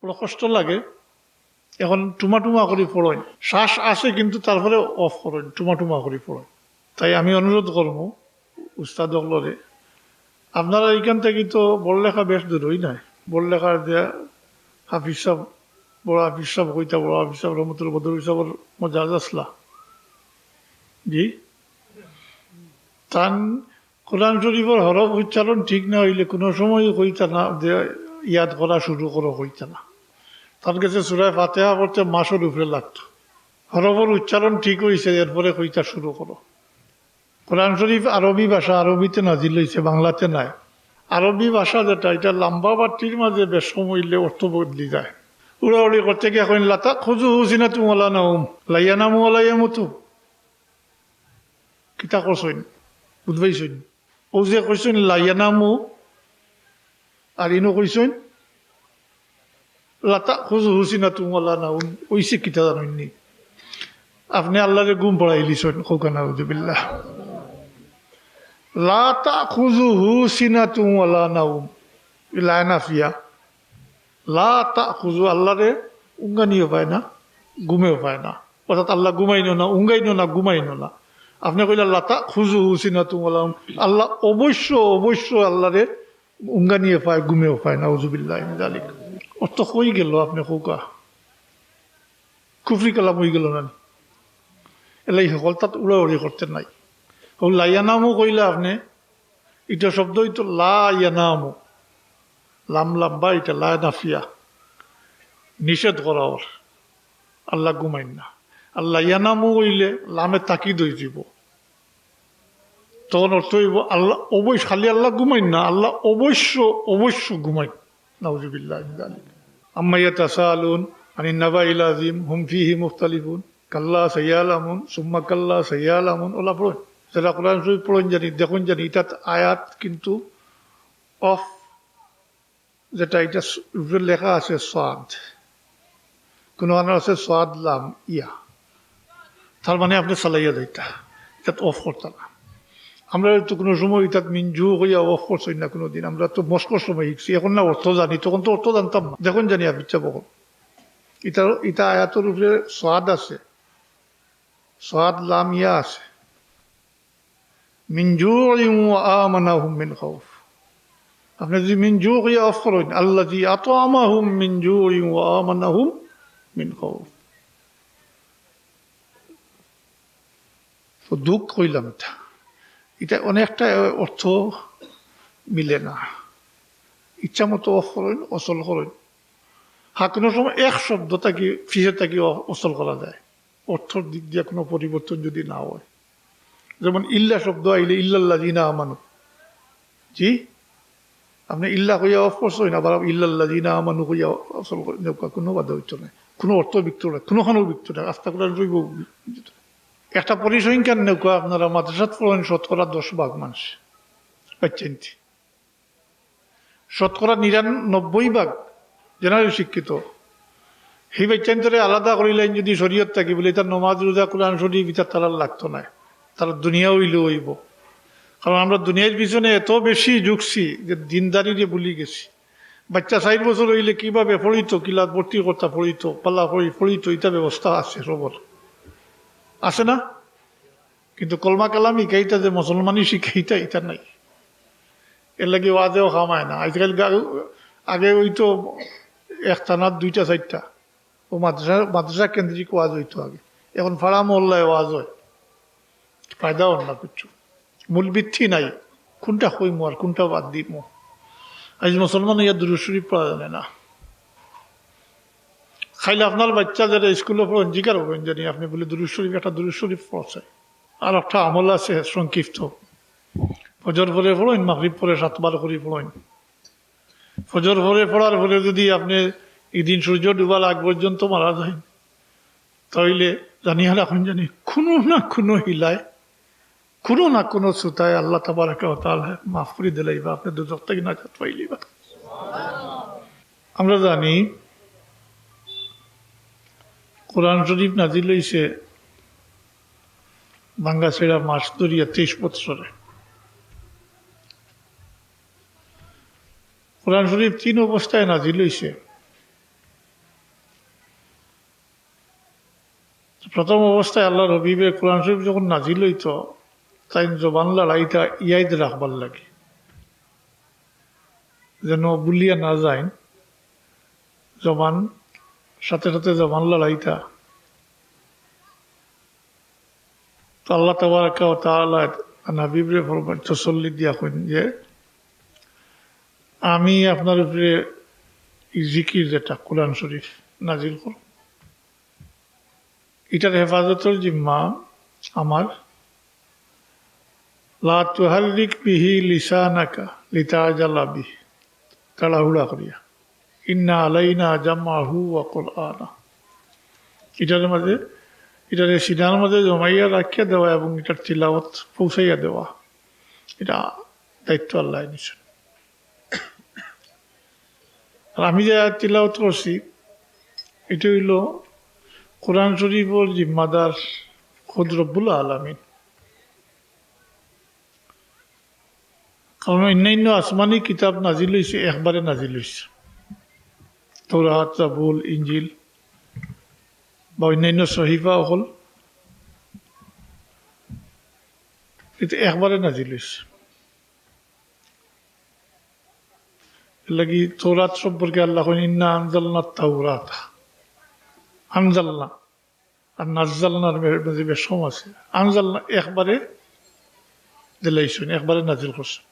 বড় কষ্ট লাগে। এখন টুমা টুমা করে পড়েন, শ্বাস আসে কিন্তু তারপরে অফ করেন, টুমা টুমা করে পড়েন। তাই আমি অনুরোধ করবো উস্তাদ হলরে, আপনারা এইখান থেকে তো বড় লেখা বেশ দূরই নাই, বড় লেখার যে হাফিজ সাহেব, বড় হাফিজ সাহেব কইতা, বড় হাফিজ সাহেব রহমতুল বদর সাহেবের মজাজ আসলা জি, তান কোরআন শরীফের হরফ উচ্চারণ ঠিক না হইলে কোনো সময় কইতা না যে ইয়াদ করা শুরু করো, কইতা না। তার কাছে সূরা ফাতিহা পড়তে মাসের উপরে লাগতো। হরফের উচ্চারণ ঠিক হয়েছে, এরপরে কইতা শুরু করো। কোরআন শরীফ আরবি ভাষা, আরবিতে নাজিল হয়েছে, বাংলাতে নাই। আরবি ভাষা যেটা, এটা লম্বা বাটির মাঝে বেশ সময় অর্থ বদলি যায়। উড়াউড়ি করতে গিয়ে এখন লাতা খুঁজু হুসিনা তুমলা নাউম লাইয়ানা মুলাইয়া মতু কিতা করছেন বুঝবাইছেন। ও যে কইছেন লাইয়ানামু, আর ইনো কইছেন লাতা খুঁজু হুসিনা তুমলা নাউম, ওইসে কিতা জানেননি আপনি আল্লাহরে গুম পড়াই লিছেন। খোকানা উযুবিল্লাহ। লা তাখুযুহু সিনাতুন ওয়ালা নাউম, লা নাফিয়া। লা তাখুযু, আল্লাহরে উঙ্গানিও পায় না, ঘুমেও পায় না, অর্থাৎ আল্লাহ ঘুমাইনো না, উঙ্গাইনো না, ঘুমাইনো না। আপনি কইলা লা তাখুযুহু সিনাতুন ওয়ালা নাউম, আল্লাহ অবশ্য অবশ্য আল্লাহরে উঙ্গানিও পায়, ঘুমেও পায় না। উযুবিল্লাহি মিন যালিক। অর্থ হয়ে গেল আপনি খোকা, কুফরি কালাম হয়ে গেল না। এলাই সকল তাত উড়াউড়ি করতে নাই। লাইয়ানামু কইলা আপনি, এটা শব্দ হইতো লা ইয়ানামু, লাম লাম্বা, এটা লা নাফিয়া, নিষেধ করা ওর, আল্লাহ ঘুমাইন না। আল্লাহ ইয়ানামু কইলে লামে তাকিদ হয়ে যাব, তখন অর্থ হইব আল্লাহ অবশ্য, খালি আল্লাহ ঘুমাইন না, আল্লাহ অবশ্য অবশ্য ঘুমাইন। নাউযুবিল্লাহি মিন যালিক। আম্মা ইয়াতাসাআলুন আনিন নাবাইল আযীম হুম ফীহি মুখতালিফুন কাল্লা সায়ালামুন সুম্মা কাল্লা সায়ালামুন। ওলা পড়ুন, যারা কোরআন শরীফ পড়েন জানি, দেখুন জানি, এটা আয়াত কিন্তু অফ, যেটা এটা লেখা আছে সাদ, কোনো আছে সাদ লাম ইয়া, তার মানে আপনি চালাইয়া দিতা, এটা অফ করতাম না। আমরা তো কোনো সময় এটা মিনজু হইয়া অফ করছি না কোনোদিন, আমরা তো মস্কর সময় শিখছি, এখন না অর্থ জানি, তখন তো অর্থ জানতাম না। দেখুন জানি আবিচ্ছা বকন, এটা আয়াতের উপরে সাদ আছে, সাদ লাম ইয়া আছে। মিন জুইন ওয়া আমানাহুম মিন খাউফ, আপনি যদি মিন জুই অফ করেন, আল্লাযী আত'আমাহুম মিন জুইন ওয়া আমানাহুম মিন খাউফ, তো দুঃখ কইলাম। এটা অনেকটা অর্থ মিলে না, ইচ্ছা মতো অফ করেন, অচল করেন। হ্যাঁ, কোনো সময় এক শব্দ থাকি ফিসে থাকি অচল করা যায়, অর্থর দিক দিয়ে কোনো পরিবর্তন যদি না হয়। যেমন ইল্লা শব্দ আইলে ইল্লাল্লাযীনা আমানু, জি আপনি ইল্লা কইয়া অফ করছেন, আবার ইল্লাল্লাযীনা আমানু কইয়া অচল করে, কোনো বাধা হইতো না, কোনো অর্থ বিক্ত না, কোনোখানেও বিক্ত না, আস্থা করে রইব। একটা পরিসংখ্যান নৌকা, আপনারা মাদ্রাসাত পড়েন, 10% মানুষ পাচ্ছেন, 99% জেনারেল শিক্ষিত, সেই বাচ্চান্তরে আলাদা করিলেন যদি শরীয়ত থাকি বলে, তার নমাজ রোজা কোরআন শরীফ বিচার তার লাগতো না, তার দুনিয়া হইলেও হইব। কারণ আমরা দুনিয়ার পিছনে এত বেশি ঝুঁকছি যে দিনদারিরে ভুলি গেছি। বাচ্চা 4 বছর হইলে কিভাবে পড়িত, কিলাত ভর্তি করতা পড়িত, পাল্লা পড়িত, এটা ব্যবস্থা আছে সবর, আছে না? কিন্তু কলমা কালাম শিখাইতা, যে মুসলমানই শিখাইতা, এটা নাই। এর লাগে ওয়াজেও খামায় না আজকাল। আগে ওই তো একটা না 2টা 4টা ও মাদ্রাসা কেন্দ্রিক ওয়াজ হইতো আগে, এখন ফাড়া মহল্লায় ওয়াজ হয়, ফায়দা হন না কিছু, মূল ভিত্তি নাই, কোনটা কইমু আর কোনটা বাদ দিমু। আজ মুসলমান ইয়া দুরূদ শরীফ পড়া জানে না। খাইলে আপনার বাচ্চা যারা স্কুলে পড়েন জিজ্ঞাসা করবেন জানি, আপনি বলে দুরূদ শরীফ, একটা দুরূদ শরীফ পড়ছে। আর একটা আমল আছে সংক্ষিপ্ত, ফজর পরে পড়েন, মাগরিব পরে 7 বার করে পড়েন। ফজর পরে পড়ার পরে যদি আপনি এদিন সূর্য ডুবার আগ পর্যন্ত মারা যায়, তাইলে জানিয়া রাখুন জানি কোনো না কোনো হিলায়, কোনো না কোনো সুতায় আল্লাহ তাবারাকা ওয়া তাআলা মাফ করে দিলাইবা, আপনি দুজক থেকে নাজাত পাইলিবা। আমরা জানি কোরআন শরীফ নাজিল হইছে বাঙ্গাছেড়া মাস ধরিয়া 23 বৎসরে। কোরআন শরীফ 3 অবস্থায় নাজিল হইছে। প্রথম অবস্থায় আল্লাহ রবিবের কোরআন শরীফ যখন নাজিল হইত তাই জবান লড়াইটা ইয়াদ রাখবার লাগে, যেন বুলিয়া না যায় জবান, সাথে সাথে জবান লড়াইটা। তো আল্লাহ তাবারাকা ওয়া তাআলা হাবিবরে ফরমান তসল্লি দিয়া কইন যে আমি আপনার উপরে জিকির যেটা কোরআন শরীফ নাজিল করব, এটার হেফাজতের জিম্মা আমার। লা তুহাররিক বিহি লিসানাকা লিতাজালা বিহি, তাড়াহুড়া করিয়া, ইন্না আলাইনা জামাহু ওয়া কুরআনা, এটার মাঝে এটার সিনার মাঝে জমাইয়া রাখিয়া দেওয়া এবং এটার তিলাওয়াত পৌঁছাইয়া দেওয়া, এটা দায়িত্ব আল্লাহ নিছেন। আর আমি যে তিলাওয়াত করছি এটা হইল কোরআন শরীফের জিম্মাদার খুদ রব্বুল আলামিন। কারণ অন্যান্য আসমানি কিতাব নাজিল হয়েছে, একবারে নাজিল হয়েছে, তাওরাত, জাবুর, ইনজিল বা অন্যান্য সহিফা হল এটা একবারে নাজিল হয়েছে। লাগি তাওরাত সম্পর্কে আল্লাহ কইন ইন্না আনজালনা তাওরাত, আনজালনা আর নাজ্জালনার মাঝে বেশম আছে। আনজালনা একবারে দিলাইছেন, একবারে নাজিল করছেন।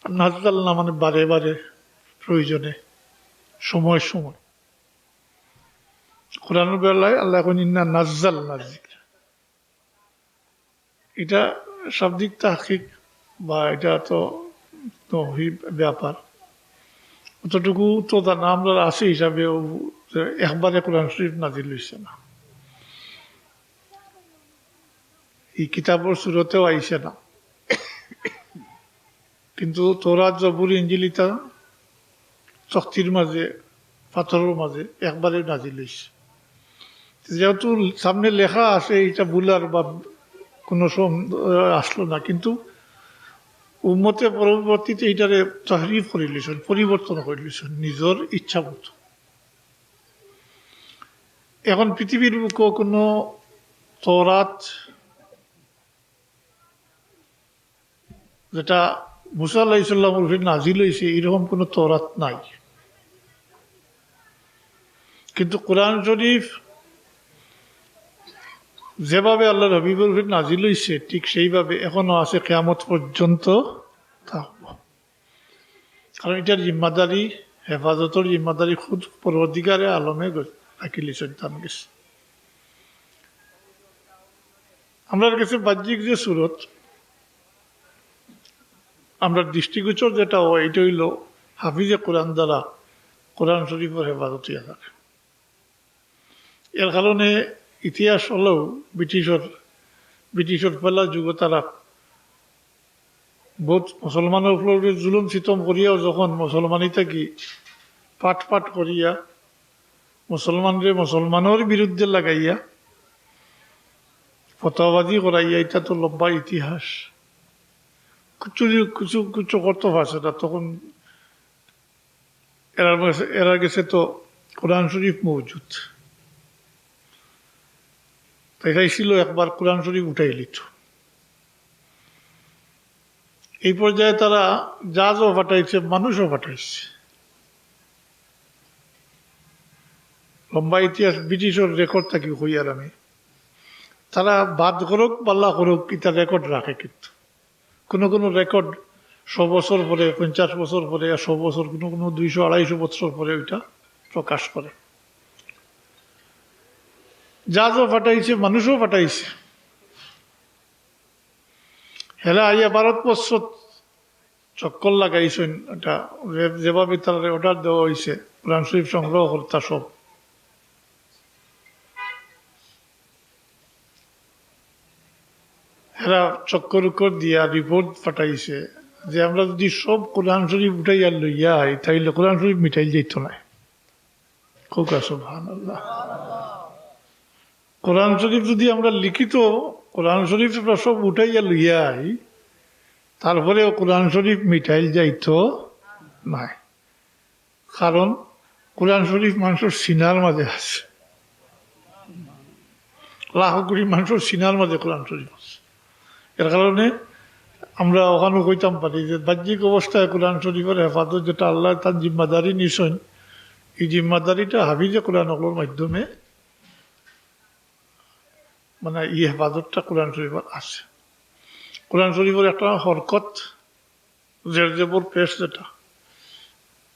আর নাজ্জালনা মানে বারে বারে, প্রয়োজনে, সময় সময়। কোরআনের বেলায় আল্লাহ কইন ইন্না নাজ্জালনা যিকরা, এটা শাব্দিক তাহকিক বা এটা তো ব্যাপার, অতটুকু তো জানা আমরা আছে হিসাবে একবারে কোরআন শরীফ নাজিল হয়েছে না, এই কিতাবর সুরতেও আইসে না। কিন্তু তাওরাত, জাবুর, ইনজিল ইতা চক্তির মাঝে, পাথরের মাঝে একবারে নাজিল হয়েছে। যেহেতু সামনে লেখা আছে, এটা ভুলার বা কোনো আসলো না, কিন্তু উম্মতে পরবর্তীতে এইটারে তাহরিফ করে লিছেন, পরিবর্তন করে লিছেন নিজের ইচ্ছা মতো। এখন পৃথিবীর বুকে কোনো তাওরাত যেটা মুসা আলাইহিস সালামের উপরে নাজিল হয়েছে এরকম কোনো তাওরাত নাই। কিন্তু কোরআন শরীফ যেভাবে আল্লাহর হাবিবের উপরে নাজিল হয়েছে ঠিক সেইভাবে এখনো আছে, কিয়ামত পর্যন্ত থাকব। কারণ এটার জিম্মাদারি, হেফাজতের জিম্মাদারি খুদ পরবর্তীকারে আলমে রাখি লিছেন তার কাছে। আমরা কাছে বাহ্যিক যে সুরত, আমরা দৃষ্টিগোচর যেটা হয় এটা হইল হাফিজে কোরআন দ্বারা কোরআন শরীফের হেফাজত হইয়া থাকে। এর কারণে ইতিহাস হলেও ব্রিটিশের ফেলা যুগ তারা বহুত মুসলমানের উপরে জুলুম সিতম করিয়াও যখন মুসলমানই থাকি পাট পাট করিয়া মুসলমানের বিরুদ্ধে লাগাইয়া ফতোয়াবাজি করাইয়া, এটা তো লম্বা ইতিহাস। কিছু করতে পারছে না তখন। এরা গেছে তো কোরআন শরীফ মৌজুদ, তাই ছিল একবার কোরআন শরীফ উঠাই লিত। এই পর্যায়ে তারা জাহাজও পাঠাইছে, মানুষও পাঠাইছে। লম্বা ইতিহাস, ব্রিটিশের রেকর্ড থাকি হই। আর আমি তারা বাদ করুক পাল্লা করুক এটা রেকর্ড রাখে, কিন্তু কোনো রেকর্ড 100 বছর পরে, 50 বছর পরে, 100 বছর, কোনো 200-250 বছর পরে ওইটা প্রকাশ করে। জাহাজও পাঠাইছে, মানুষও পাঠাইছে। হেলা আইয়া ভারতবর্ষ চক্কর লাগাইছেন, এটা যেভাবে তারা অর্ডার দেওয়া হয়েছে কোরআন শরীফ সংগ্রহ কর্তা সব। এরা চক্কর উক্কর দিয়া রিপোর্ট পাঠাইছে যে আমরা যদি সব কোরআন শরীফ উঠাইয়া লইয়া আই তাইলে কোরআন শরীফ মিটাই যেত না। সুবহানাল্লাহ। কোরআন শরীফ যদি আমরা লিখিত কোরআন শরীফ আমরা সব উঠাইয়া লইয়া আই তারপরেও কোরআন শরীফ মিটাইল যাইত নাই। কারণ কোরআন শরীফ মানুষের সিনার মাঝে আছে, লাখ কোটি মানুষের সিনার মাঝে কোরআন শরীফ আছে। এর কারণে আমরা ওখানে কইতাম পারি যে বাহ্যিক অবস্থায় কোরআন শরীফের হেফাজত যেটা আল্লাহ তার জিম্মাদারি নিছেন, এই জিম্মাদারিটা হাফিজে কোরআনগুলোর মাধ্যমে মানে এই হেফাজতটা কোরআন শরীফের আছে। কোরআন শরীফের একটা হরকত জের জেবর পেশ যেটা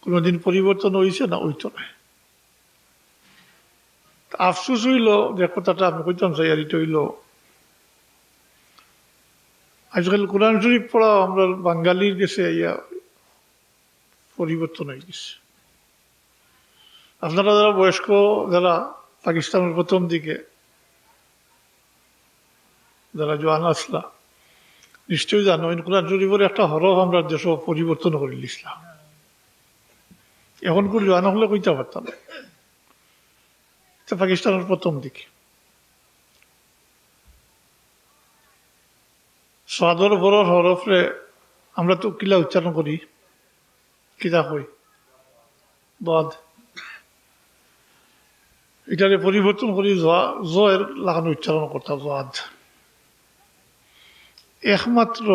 কোনোদিন পরিবর্তন হয়েছে না, ওইতো নাই। আফসুস হইল যে কথাটা আমি কইতাম চাই, আর এটা হইল আজকাল কোরআন শরীফ পড়া আমরা বাঙালির গেছে ইয়া পরিবর্তন হয়ে গেছে। আপনারা যারা বয়স্ক, যারা পাকিস্তানের প্রথম দিকে যারা জোয়ান আসলা, নিশ্চয়ই জানো কোরআন শরীফের একটা হরফ আমরা দেশ পরিবর্তন করে দিয়েছিলাম। এখন কোন জোয়ান হলে কইতে পারতাম পাকিস্তানের প্রথম দিকে সাদর বড় হরফরে আমরা তো কিলা উচ্চারণ করি, কিলা কই বাদ, এটারে পরিবর্তন করি জয়ের লাগানো উচ্চারণ করতাম জাদ। একমাত্র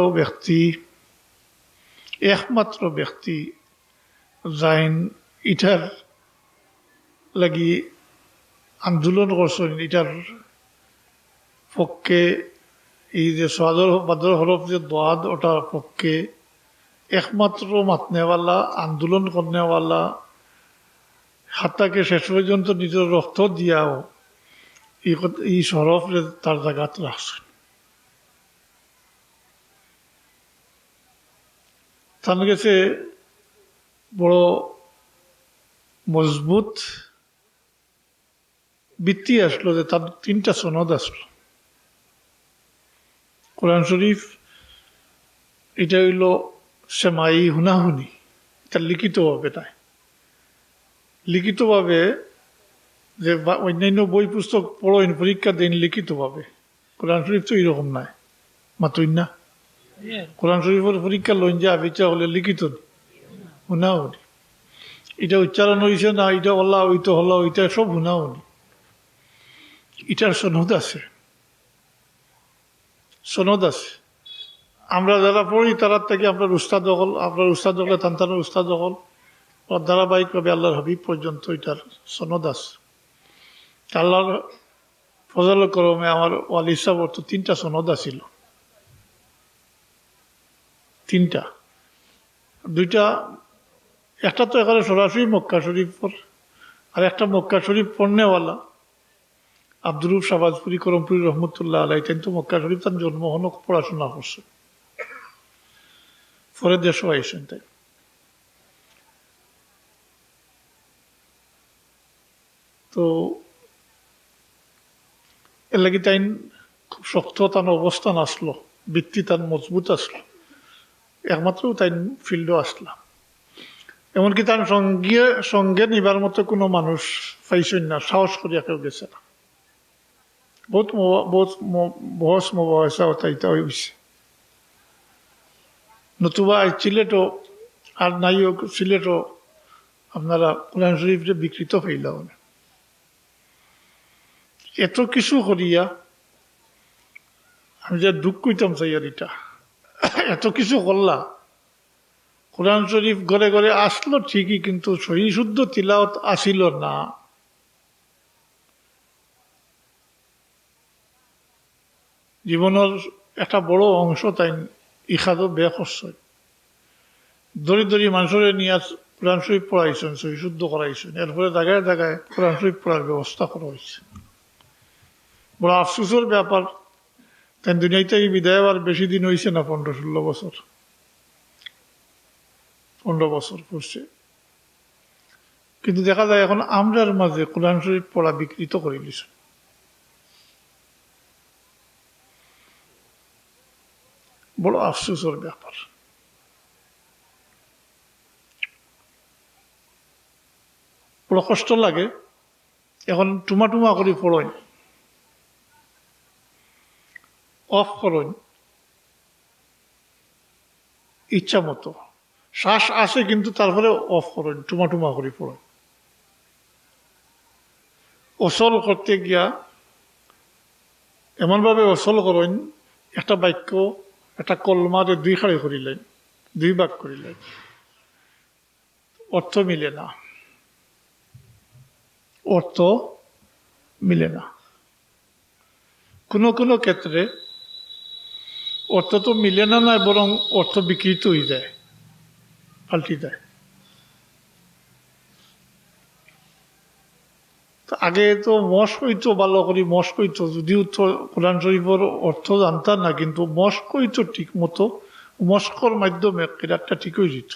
ব্যক্তি যাইন ইটার লাগি আন্দোলন করছেন, এটার পক্ষে এই যে সাদর বাদর হরফ যে দাদ ওটার পক্ষে একমাত্র মাতনেওয়ালা, আন্দোলন করনেওয়ালা, হাতটাকে শেষ পর্যন্ত নিজের রক্ত দিয়াও এই হরফ তার জায়গাত রাখছেন। তার কাছে বড় মজবুত ভিত্তি আসলো যে তার 3টা সনদ আসলো। কোরআন শরীফ এটা হইল সেমাই হুনাহুনি, এটা লিখিতভাবে নাই। লিখিতভাবে যে অন্যান্য বই পুস্তক পড়েন, পরীক্ষা দেন লিখিতভাবে, কোরআন শরীফ তো এরকম নাই, মাতুই না। কোরআন শরীফের পরীক্ষা লইন যে আবিচা হলে লিখিত হুনাহুনি, এটা উচ্চারণ হয়েছে না, এটা হল্লা ওইটা হল্লা ওইটা সব হুনাহুনি। এটার সনদ আছে, সনদ আছে। আমরা যারা পড়ি তারা থেকে আপনার উস্তাদ হল, আপনার উস্তাদ হলে তান্তানের উস্তাদ হল, ধারাবাহিকভাবে আল্লাহর হাবিব পর্যন্ত এটার সনদ আছে। আল্লাহর ফজল করমে আমার ওয়ালি সাহেব তো 3টা সনদ আছিল, 3টা, 2টা, একটা তো এখানে সরাসরি মক্কা শরীফর, আর একটা মক্কা শরীফ পড়নেওয়ালা আব্দুর রউফ শাহবাজপুরি করমপুরি রহমতুল্লাহ আলাই, তাই তো মক্কা শরীফ তার জন্মহন পড়াশোনা করছে, পরে দেশও আইসেন। তাই তো এর লাগি তাই খুব শক্ত তার অবস্থান আসলো, ভিত্তি তার মজবুত আসলো, একমাত্র তাই ফিল্ডও আসলাম। এমনকি তার সঙ্গে নিবার মতো কোনো মানুষ পাইছেন না, সাহস করিয়া কেউ গেছে না। বহুত বহস মবাসা তাইটা হয়েছে, নতুবা সিলেটও আর নাই হোক, সিলেটও আপনারা কোরআন শরীফে বিকৃত হইল। এত কিছু করিয়া আমি যে দুঃখ কইতাম চাই, আর এটা এত কিছু করলা, কোরআন শরীফ ঘরে ঘরে আসলো ঠিকই, কিন্তু সহি শুদ্ধ তিলাওয়াত আসিল না। জীবনের একটা বড় অংশ তাই ইখাদো বে করছেন, দরি মানুষের নিয়ে কোরআন শরীফ পড়াইছেন, সহি শুদ্ধ করাইছেন, এরপরে জায়গায় জায়গায় কোরআন শরীফ পড়ার ব্যবস্থা করা হয়েছে। বড় আফসোসের ব্যাপার, তাই দুনিয়াতে বিদায় আর বেশি দিন হয়েছে না, 15-16 বছর, 15 বছর পড়ছে। কিন্তু দেখা যায় এখন আমরার মাঝে কোরআন শরীফ পড়া বিকৃত করে দিছে। বড় আফসোসের ব্যাপার। বড় কষ্ট লাগে। এখন টুমা করে পড়েন, অফ করেন ইচ্ছা মতো, শ্বাস আসে কিন্তু তারপরে অফ করেন, টুমা করে পড়েন। ওসল করতে গিয়া এমনভাবে অসল করেন একটা বাক্য একটা কলমারে দুই খাড়ি করিলেন, দুই ভাগ করিলেন, অর্থ মিলে না, অর্থ মিলে না। কোনো কোনো ক্ষেত্রে অর্থ তো মিলে না, নয় বরং অর্থ বিকৃত হয়ে যায়, পাল্টি যায়। আগে তো মশ কইতো ভালো করি, মশ কইতো, যদিও তো কোরআন শরীফের অর্থ জানতাম না, কিন্তু মশ কইতো ঠিক মতো, মস্কর মাধ্যমে কিরাতটা ঠিক হয়ে যেত।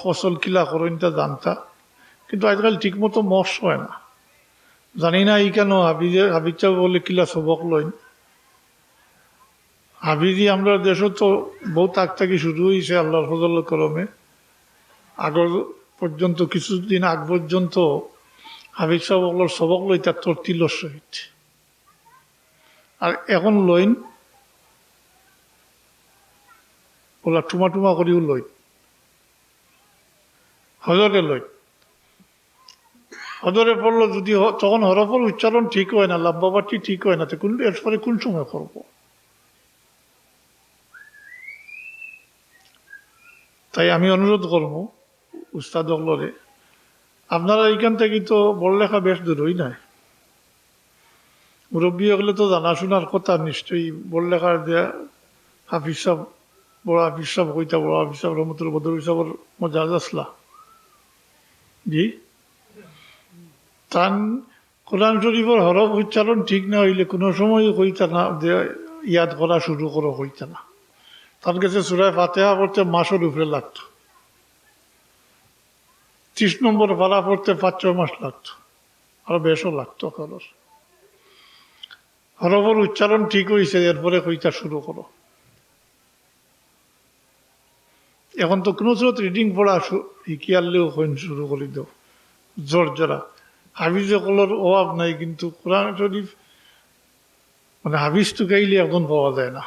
ফসল কিলা করেন তা জানতা, কিন্তু আজকাল ঠিক মতো মশ হয় না। জানি না এই কেন হাবিজা বলে কিলা সবক লইন। হাবিজি আমরা দেশও তো বহুত আগ থেকে শুরু হয়েছে আল্লাহর ফজল করমে। আগর পর্যন্ত কিছুদিন আগ পর্যন্ত হাবিজ সাহেব সবক লই তার তর্তিলর সহিত, আর এখন লইন ওলা টুমা টুমা করিও লইন, হজরে লইন। হজরে পড়লো যদি তখন হরফের উচ্চারণ ঠিক হয় না, লাভবাবাটি ঠিক হয় না, তো কোন এরপরে কোন সময় করব? তাই আমি অনুরোধ করব উস্তাদ হলরে, আপনারা এইখান থেকে তো বড়লেখা বেশ দূরই নাই। মুরব্বী হলে তো জানাশোনার কথা, নিশ্চয়ই বড়লেখার দেয়া হাফিজ সাহেব, বড় হাফিজ সাহেব কইতা, বড় হাফিজ সাহেব রহমতুল বদর সাহেবের মজাজ আসলা জি। তান কোরআন শরীফের হরফ উচ্চারণ ঠিক না হইলে কোনো সময় কইতা না যে ইয়াদ করা শুরু করো, হইতা না। তার কাছে সূরা ফাতিহা পড়তে মাসের উপরে লাগতো, 30 নম্বর পারা পড়তে 5-6 মাস লাগতো, আরো বেশও লাগতো। খরচ হরফের উচ্চারণ ঠিক হয়েছে, এরপরে কইতা শুরু করো। এখন তো কোনো স্রোত রিডিং পড়া শিখিয়ালেও কইন শুরু করে দাও জোর জোরা। হাফিজ কলর অভাব নাই, কিন্তু কোরআন শরীফ মানে হাফিজ তো গাইলে এখন পাওয়া যায় না।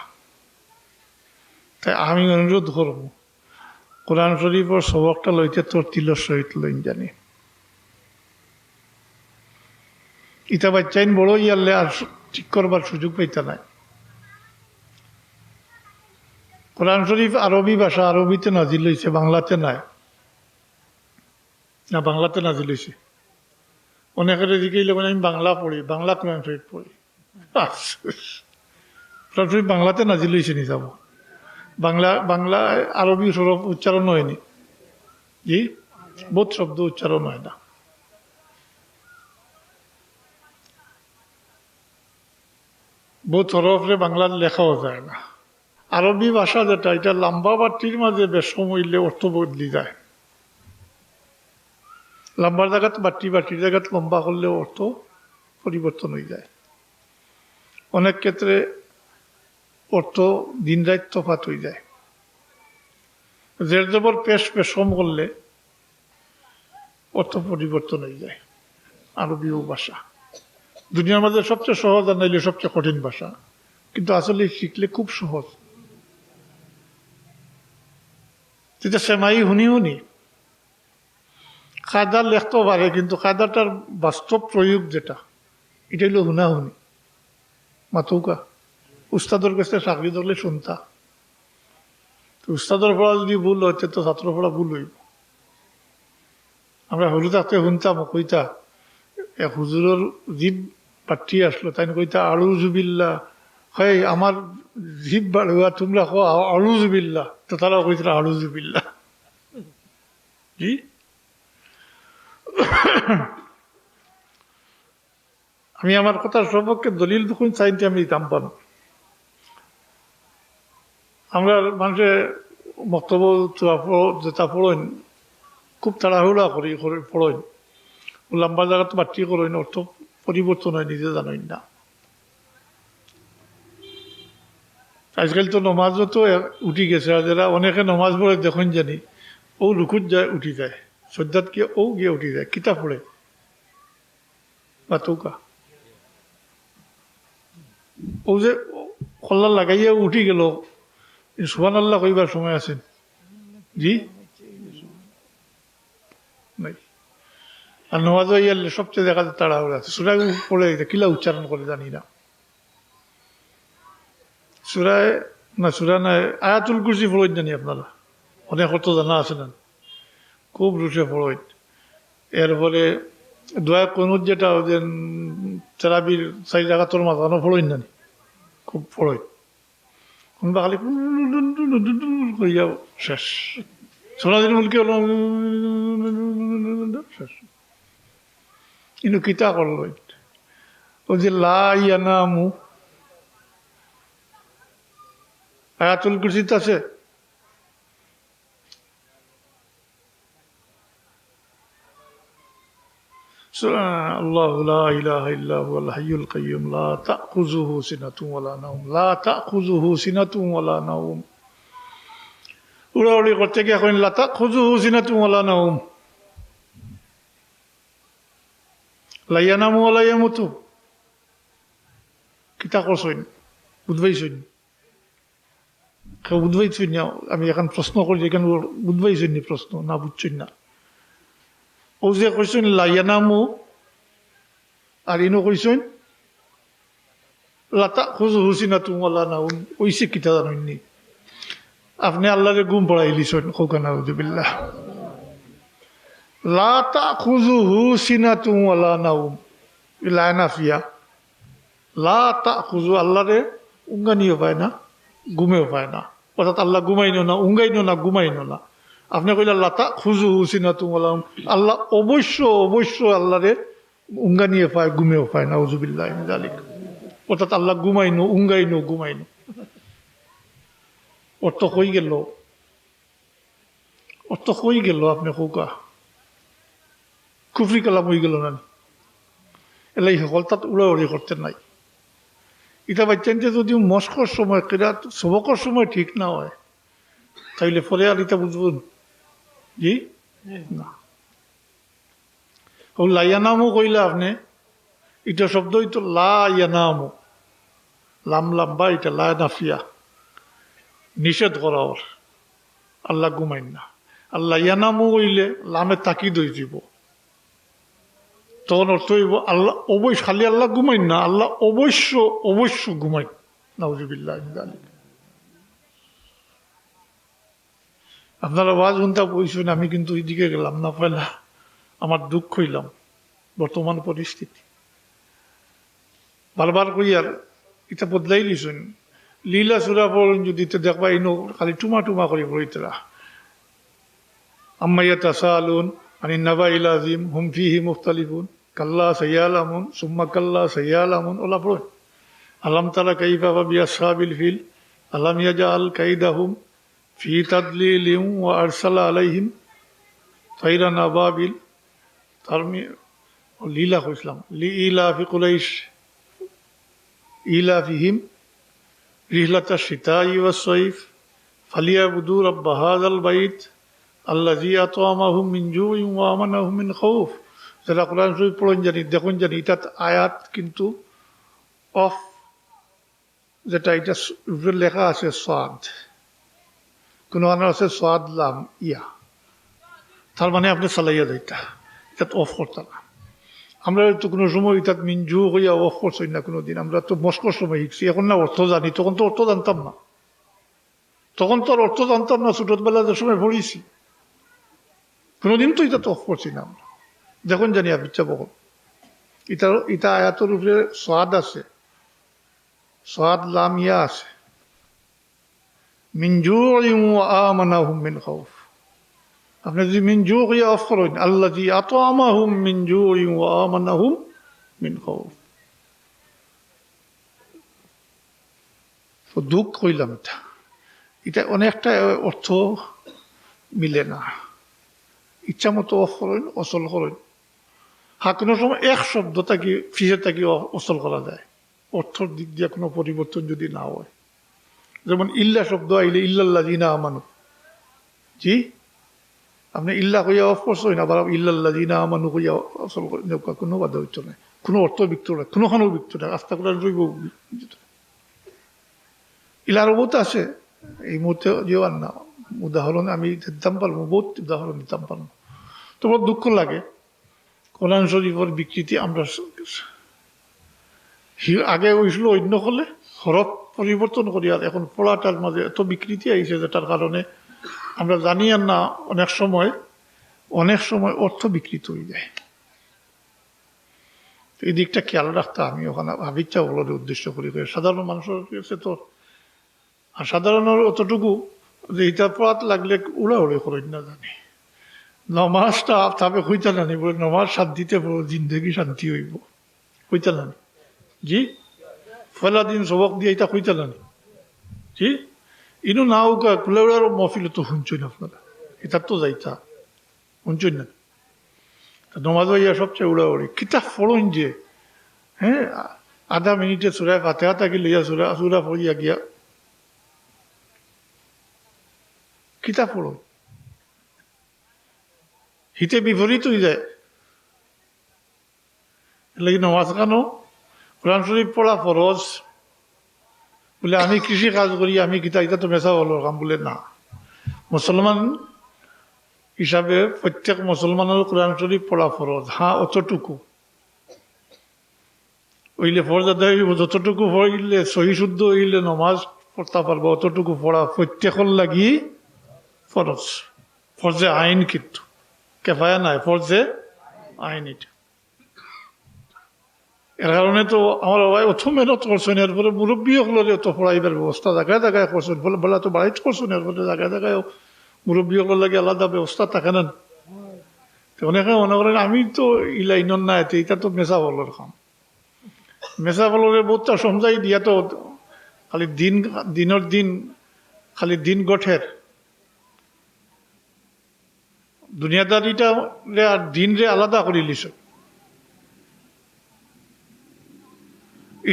তাই আমি অনুরোধ করব কোরআন শরীফের সবকটা লইতে তোর তিলর সহিত লইন জানি। ইটা বাচ্চাইন বড় ইয়ারলে আর ঠিক করবার সুযোগ পাইতে নাই। কোরআন শরীফ আরবি ভাষা, আরবিতে নাজিল হয়েছে, বাংলাতে নাই। না, বাংলাতে নাজিল হয়েছে। অনেকের এদিকে আমি বাংলা পড়ি, বাংলা কোরআন শরীফ পড়ি। কোরআন শরীফ বাংলাতে নাজিল হয়েছে নি যাব, বাংলা আরবি সরব উচ্চারণ হয়নি জি, বহুত শব্দ উচ্চারণ হয় না। বহুত হরফরে বাংলার লেখাও যায় না। আরবি ভাষা যেটা, এটা লম্বা বাটির মাঝে বেশম হইলে অর্থ বদলি যায়। লম্বার জায়গাত বাটি, বাটির জায়গাত লম্বা করলে অর্থ পরিবর্তন হয়ে যায়। অনেক ক্ষেত্রে অর্থ দিন রাত তফাত হয়ে যায়। জের জবর পেশ পেশম করলে অর্থ পরিবর্তন হয়ে যায়। আরবি ভাষা দুনিয়ার মধ্যে সবচেয়ে সহজ, আর নাইলে সবচেয়ে কঠিন ভাষা, কিন্তু আসলে শিখলে খুব সহজ। যেটা সেমাই হুনি কায়দা লেখতেও পারে, কিন্তু কায়দাটার বাস্তব প্রয়োগ যেটা, এটা হলো হুনাহুনি মাতৌকা। উস্তাদের কাছে চাকরি ধরলে শুনতা, তো উস্তাদের পড়া যদি ভুল হইতে তো ছাত্র পড়া ভুল হইব। আমরা হলু থাকতে শুনতাম, কইতা এক হুজুরের জীব পাঠি আসলো, তাই কইতা আলু জুবিল্লা, হয় আমার জীব বাড়ুয়া, তোমরা কো আলু জুবিল্লা, তো তারা কইছিল আলু জুবিল্লা জি। আমি আমার কথার সপক্ষে দলিল যখন চাইতে আমি দিতাম পান। আমরা মানুষে বক্তব্য যেটা পড়েন খুব তাড়াহুড়া করি পড়েন, লম্বা জায়গা তো বাটি করেন, অর্থ পরিবর্তন হয় নিজে জানেন না। আজকাল তো নমাজও তো উঠি গেছে, আর যারা অনেকে নমাজ পড়ে দেখুন জানি ও রুকুত যায় উঠি যায়, শ্রদ্ধাত গিয়ে ও গিয়ে উঠি যায়, কিতাব পড়ে বা তৌকা ও যে কল্লা লাগাইয়া উঠি গেল, সুবহান আল্লাহ কইবার সময় আছেন জি নাই। আর নমাজও ইয়ালে সবচেয়ে দেখা যায় তাড়াহুড়া আছে, সুরা পড়ে কিলা উচ্চারণ করে জানি না। সুরায় না সুরা নাই আয়াতুল কুরসি পড়েন জানি আপনারা অনেক অর্থ জানা আছে না খুব রুশে পড়েন এরপরে দোয়া কোনুত যেটা যে তেরাবির 4 রাকাতের মাঝখানে পড়েন জানি খুব পড়েন কোনবা খালি কইয়া শেষ সোনাদিন মুলকে হলো শেষ কিন্তু কিতা করলো ও যে লা ইয়ানামু আয়াতুল কুরসিতে আছে আল্লাহু লা ইলাহা ইল্লা হুয়াল হাইয়ুল কাইয়্যুম লা তাখুযুহু সিনাতুন ওয়ালা নাওম লা তাখুযুহু সিনাতুন ওয়ালা নাওম উড়াউড়ি করতে গিয়ে এখন লা তাখুযুহু সিনাতুন ওয়ালা নাওম লা ইয়ানামু ওয়ালা ইয়ামুতু কিতা করছেন বুঝবাইছেন কেউ বুঝবাইছেন না আমি এখন প্রশ্ন করি এখানে বুঝবাইছেন নি প্রশ্ন না বুঝছেন না ও যে কইছেন লা ইয়ানামু আর ইনো কইছেন লা তাখুযুহু সিনাতুন ওয়ালা নাওম ওইসে কিতা জানেন নি আপনি আল্লাহরে গুম পড়াইলিছেন খোকানা উযুবিল্লাহ লা তাখুযুহু সিনাতুন ওয়ালা নাওম ইলা নাফিয়া লা তাখুযু আল্লাহরে উঙ্গানিও পায় না ঘুমেও পায় না অর্থাৎ আল্লাহ ঘুমাইনো না উঙ্গাইনো না ঘুমাইনো না আপনি কইলা লা তাখুযুহু সিনাতুন ওয়ালা নাওম আল্লাহ অবশ্য আল্লাহরে উঙ্গানিয়ে পায় ঘুমেও পায় না উযুবিল্লাহ মিন যালিক অর্থাৎ আল্লাহ ঘুমাইনো উঙ্গাইনো ঘুমাইনো অর্থ হয়ে গেল আপনি কৌকা কুফরি কালাম হয়ে গেল না এলাই সকল তাত উড়াউড়ি করতে নাই এটা বাচ্চান যদি মস্কর সময় কিরাত সবকর সময় ঠিক না হয় তাইলে পরে আর এটা বুঝবেন জি না ও লাইয়ানামও কইলা আপনি এটা শব্দ হইতো লা ইয়ানামু লাম লাম্বা এটা লা নাফিয়া নিষেধ করা ওর আল্লাহ ঘুমাইন না আল্লাহ ইয়ানামু হইলে লামে তাকিদ হয়ে যাব তখন অর্থ হইব আল্লাহ অবশ্য খালি আল্লাহ ঘুমাইন না আল্লাহ অবশ্য ঘুমাইন নাউজুবিল্লাহ মিন যালিক আপনারা ওয়াজ শুনতে বলছেন আমি কিন্তু এদিকে গেলাম না পয়লা আমার দুঃখ হইলাম বর্তমান পরিস্থিতি বারবার কই আর এটা বদলাই লিছেন লীলা সুরা পড়ুন যদি দেখবা ইনো খালি টুমা করে পড়িতরা আম্মা ইয়াতাসালুন আনিন নাবাইল আযীম হুম ফীহি মুখতালিফুন কাল্লা সায়ালামুন সুম্মা কাল্লা সায়ালামুন ওলা পড়ুন আলাম তারা কাইফা বিআসহাবিল ফিল আলাম ইয়াজআল কাইদাহুম ফি তাদলিলিন ওয়া আরসালা আলাইহিম তাইরান আবাবিল তারমি লীলা কইলাম লিইলাফি কুরাইশ ইলাফিহিম রিহলাতা শিতাই ওয়াস সাইফ ফালিয়াবুদু রাব্ব হাযাল বাইত আল্লাযী আত'আমাহুম মিন জু'ইন ওয়া আমানাহুম মিন খাউফ যারা কোরআন শরীফ পড়েন জানি দেখুন জানি এটা আয়াত কিন্তু অফ যেটা এটা লেখা আছে সাদ কোনো আছে সাদ লাম ইয়া তার মানে আপনি চালাইয়া যাইতা এটা অফ করতে না আমরা তো কোনো সময় এটা মিনজু হইয়া অফ করছি না কোনোদিন আমরা তো মস্কর সময় শিখছি এখন না অর্থ জানি তখন তো অর্থ জানতাম না তখন তো আর অর্থ জানতাম না ছোটবেলা যে সময় পড়িছি কোনোদিন তো এটা তো অফ করছি না আমরা দেখুন জানি আবিচ্ছা বকন এটা আয়াতের উপরে সাদ আছে সাদ লাম ইয়া আছে মিনজু ওয়া আমানাহুম মিন খাউফ আপনি যদি মিন জু ইয়া অফ করেন আল্লাযী আত'আমাহুম মিন জু'ইন ওয়া আমানাহুম মিন খাউফ তো দুঃখ কইলাম এটা অনেকটা অর্থ মিলে না ইচ্ছা মতো অফ করেন অচল করেন কোনো সময় এক শব্দ থাকি ফিসে থাকি অচল করা যায় অর্থর দিক দিয়ে কোনো পরিবর্তন যদি না হয় যেমন ইল্লা শব্দ আইলে ইল্লাল্লাযীনা আমানু জি আপনি ইল্লা কইয়া অফ করছেন আবার ইল্লাল্লাযীনা আমানু কইয়া অচল করে কোনো বাধা হইতো না কোনো অর্থ বিক্ত না কোনোখানেও বিক্ত না রাস্তা করে রইব ইলার বহুত আছে এই মুহূর্তে যেও আর না উদাহরণ আমি দিতাম পারবো বহুত উদাহরণ দিতাম পারবো তো বড় দুঃখ লাগে কোরআন শরীফের বিকৃতি আমরা আগে হয়েছিল অন্য হলে হরফ পরিবর্তন করি, আর এখন পড়াটার মাঝে এত বিকৃতি আইছে যেটার কারণে আমরা জানি আর না অনেক সময় অর্থ বিকৃত হয়ে যায়। এই দিকটা খেয়াল রাখতে আমি ওখানে ভাবিচ্ছা ওগুলোর উদ্দেশ্য করি। সাধারণ মানুষের কাছে তো আর সাধারণ অতটুকু যে ইটা পড়াত লাগলে উড়াউড়ি করেন না জানি, নমাজটা তবে হইতে নানি বলে নমাজ শান্তিতে পড়ো, জিন্দগি শান্তি হইব, হইতে নানি জি পয়লা দিন সবক দিয়ে এটা হইতে নানি জি ইনু না উকা কুলেউড়ার মহফিল তো শুনছই আপনারা, এটা তো যাইতা শুনছই না। নমাজ হইয়া সবচেয়ে উড়াউড়ি কিতাব ফড়ইন যে, হ্যাঁ আধা মিনিটে সুরায় ফাতেহা থাকি লইয়া সুরা পড়িয়া গিয়া কিতাব পড়ো, হিতে বিপরীত হয়ে যায়। লাগি নমাজ কানো কোরআন শরীফ পড়া ফরজ বলে আমি কৃষি কাজ করি আমি কিতা, এটা তো মেসা হলো কাম বলে না। মুসলমান হিসাবে প্রত্যেক মুসলমানের কোরআন শরীফ পড়া ফরজ, হ্যাঁ অতটুকু হইলে ফরজ আদায় হইব, যতটুকু হইলে সহি শুদ্ধ হইলে নমাজ পড়তে পারবো, অতটুকু পড়া প্রত্যেকের লাগি ফরজ, ফরজে আইন, কিন্তু কেফায়া নাই, ফরজে আইন। এটা এর কারণে তো আমার বাবা অত মেহনত করছেন, এরপরে মুরব্বী হলে অত পড়াইবার ব্যবস্থা জায়গায় জায়গায় করছেন, বলে বলে তো বাড়াইতে করছেন, এরপরে জায়গায় জায়গায় মুরব্বী হলের লাগে আলাদা ব্যবস্থা থাকে না। অনেকে মনে করেন আমি তো ই লাইনের না, এটা তো মেসা বলর খাম, মেসা বলরে বহুতটা সমঝাই দিয়া তো খালি দিনের দিন খালি দিন গঠের দুনিয়াদারিটা আর দিন রে আলাদা করে লিছ,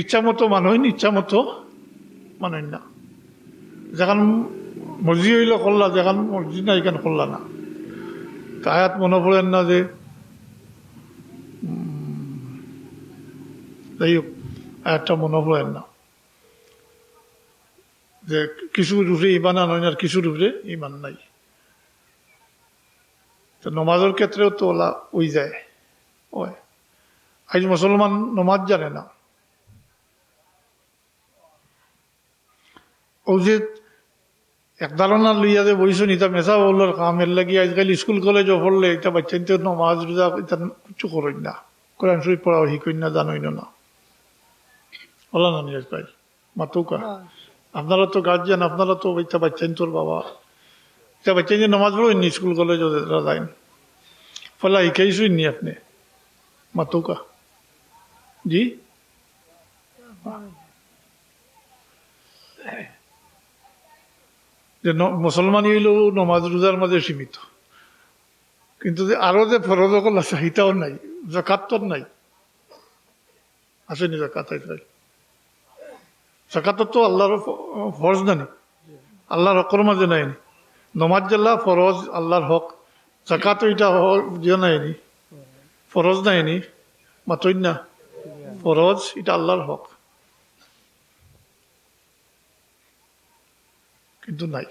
ইচ্ছা মতো মানুষ ইচ্ছা মতো মানুষ না, যেখান মর্জি হইলে করলা, যেখান মর্জি না এখানে করলা না। আয়াত মনে পড়েন না যে যাই হোক আয়াতটা মনে পড়েন না যে কিছুর উপরে ইমান আনেন আর কিছুর উপরে ইমান নাই। নমাজের ক্ষেত্রেও তো ওলা ওই যায়, ওই আজ মুসলমান নমাজ জানে না, ও যে এক ধারণা লইয়া যে বইছেন এটা মেসা বললোর কামের লাগি আজকাল স্কুল কলেজও পড়লে এটা বাচ্চা নমাজ রোজা এটা কিছু করেন না, কোরআন শরীফ পড়াও শিখেন না, জানোই না বলা না নিরাজ ভাই মাতুকা। আপনারা তো গার্জিয়ান, আপনারা তো এটা বাচ্চান তোর বাবা, এটা বাচ্চা যে নমাজ পড়েন স্কুল কলেজ যাইন ফলা শিখাইছই নি আপনি মাতুকা জি। যে মুসলমানই হইলেও নমাজ রোজার মাঝে সীমিত, কিন্তু যে আরো যে ফরজ সকল আছে সেটাও নাই, জাকাত তো নাই, আসেনি জাকাত, জাকাত তো আল্লাহর ফরজ নানি, আল্লাহর হকর মাঝে নাইনি, নমাজ জাল্লা ফরজ আল্লাহর হক, জাকাত এটা যে নাইনি ফরজ নাইনি, মাতই না ফরজ এটা আল্লাহর হক, কিন্তু নাই।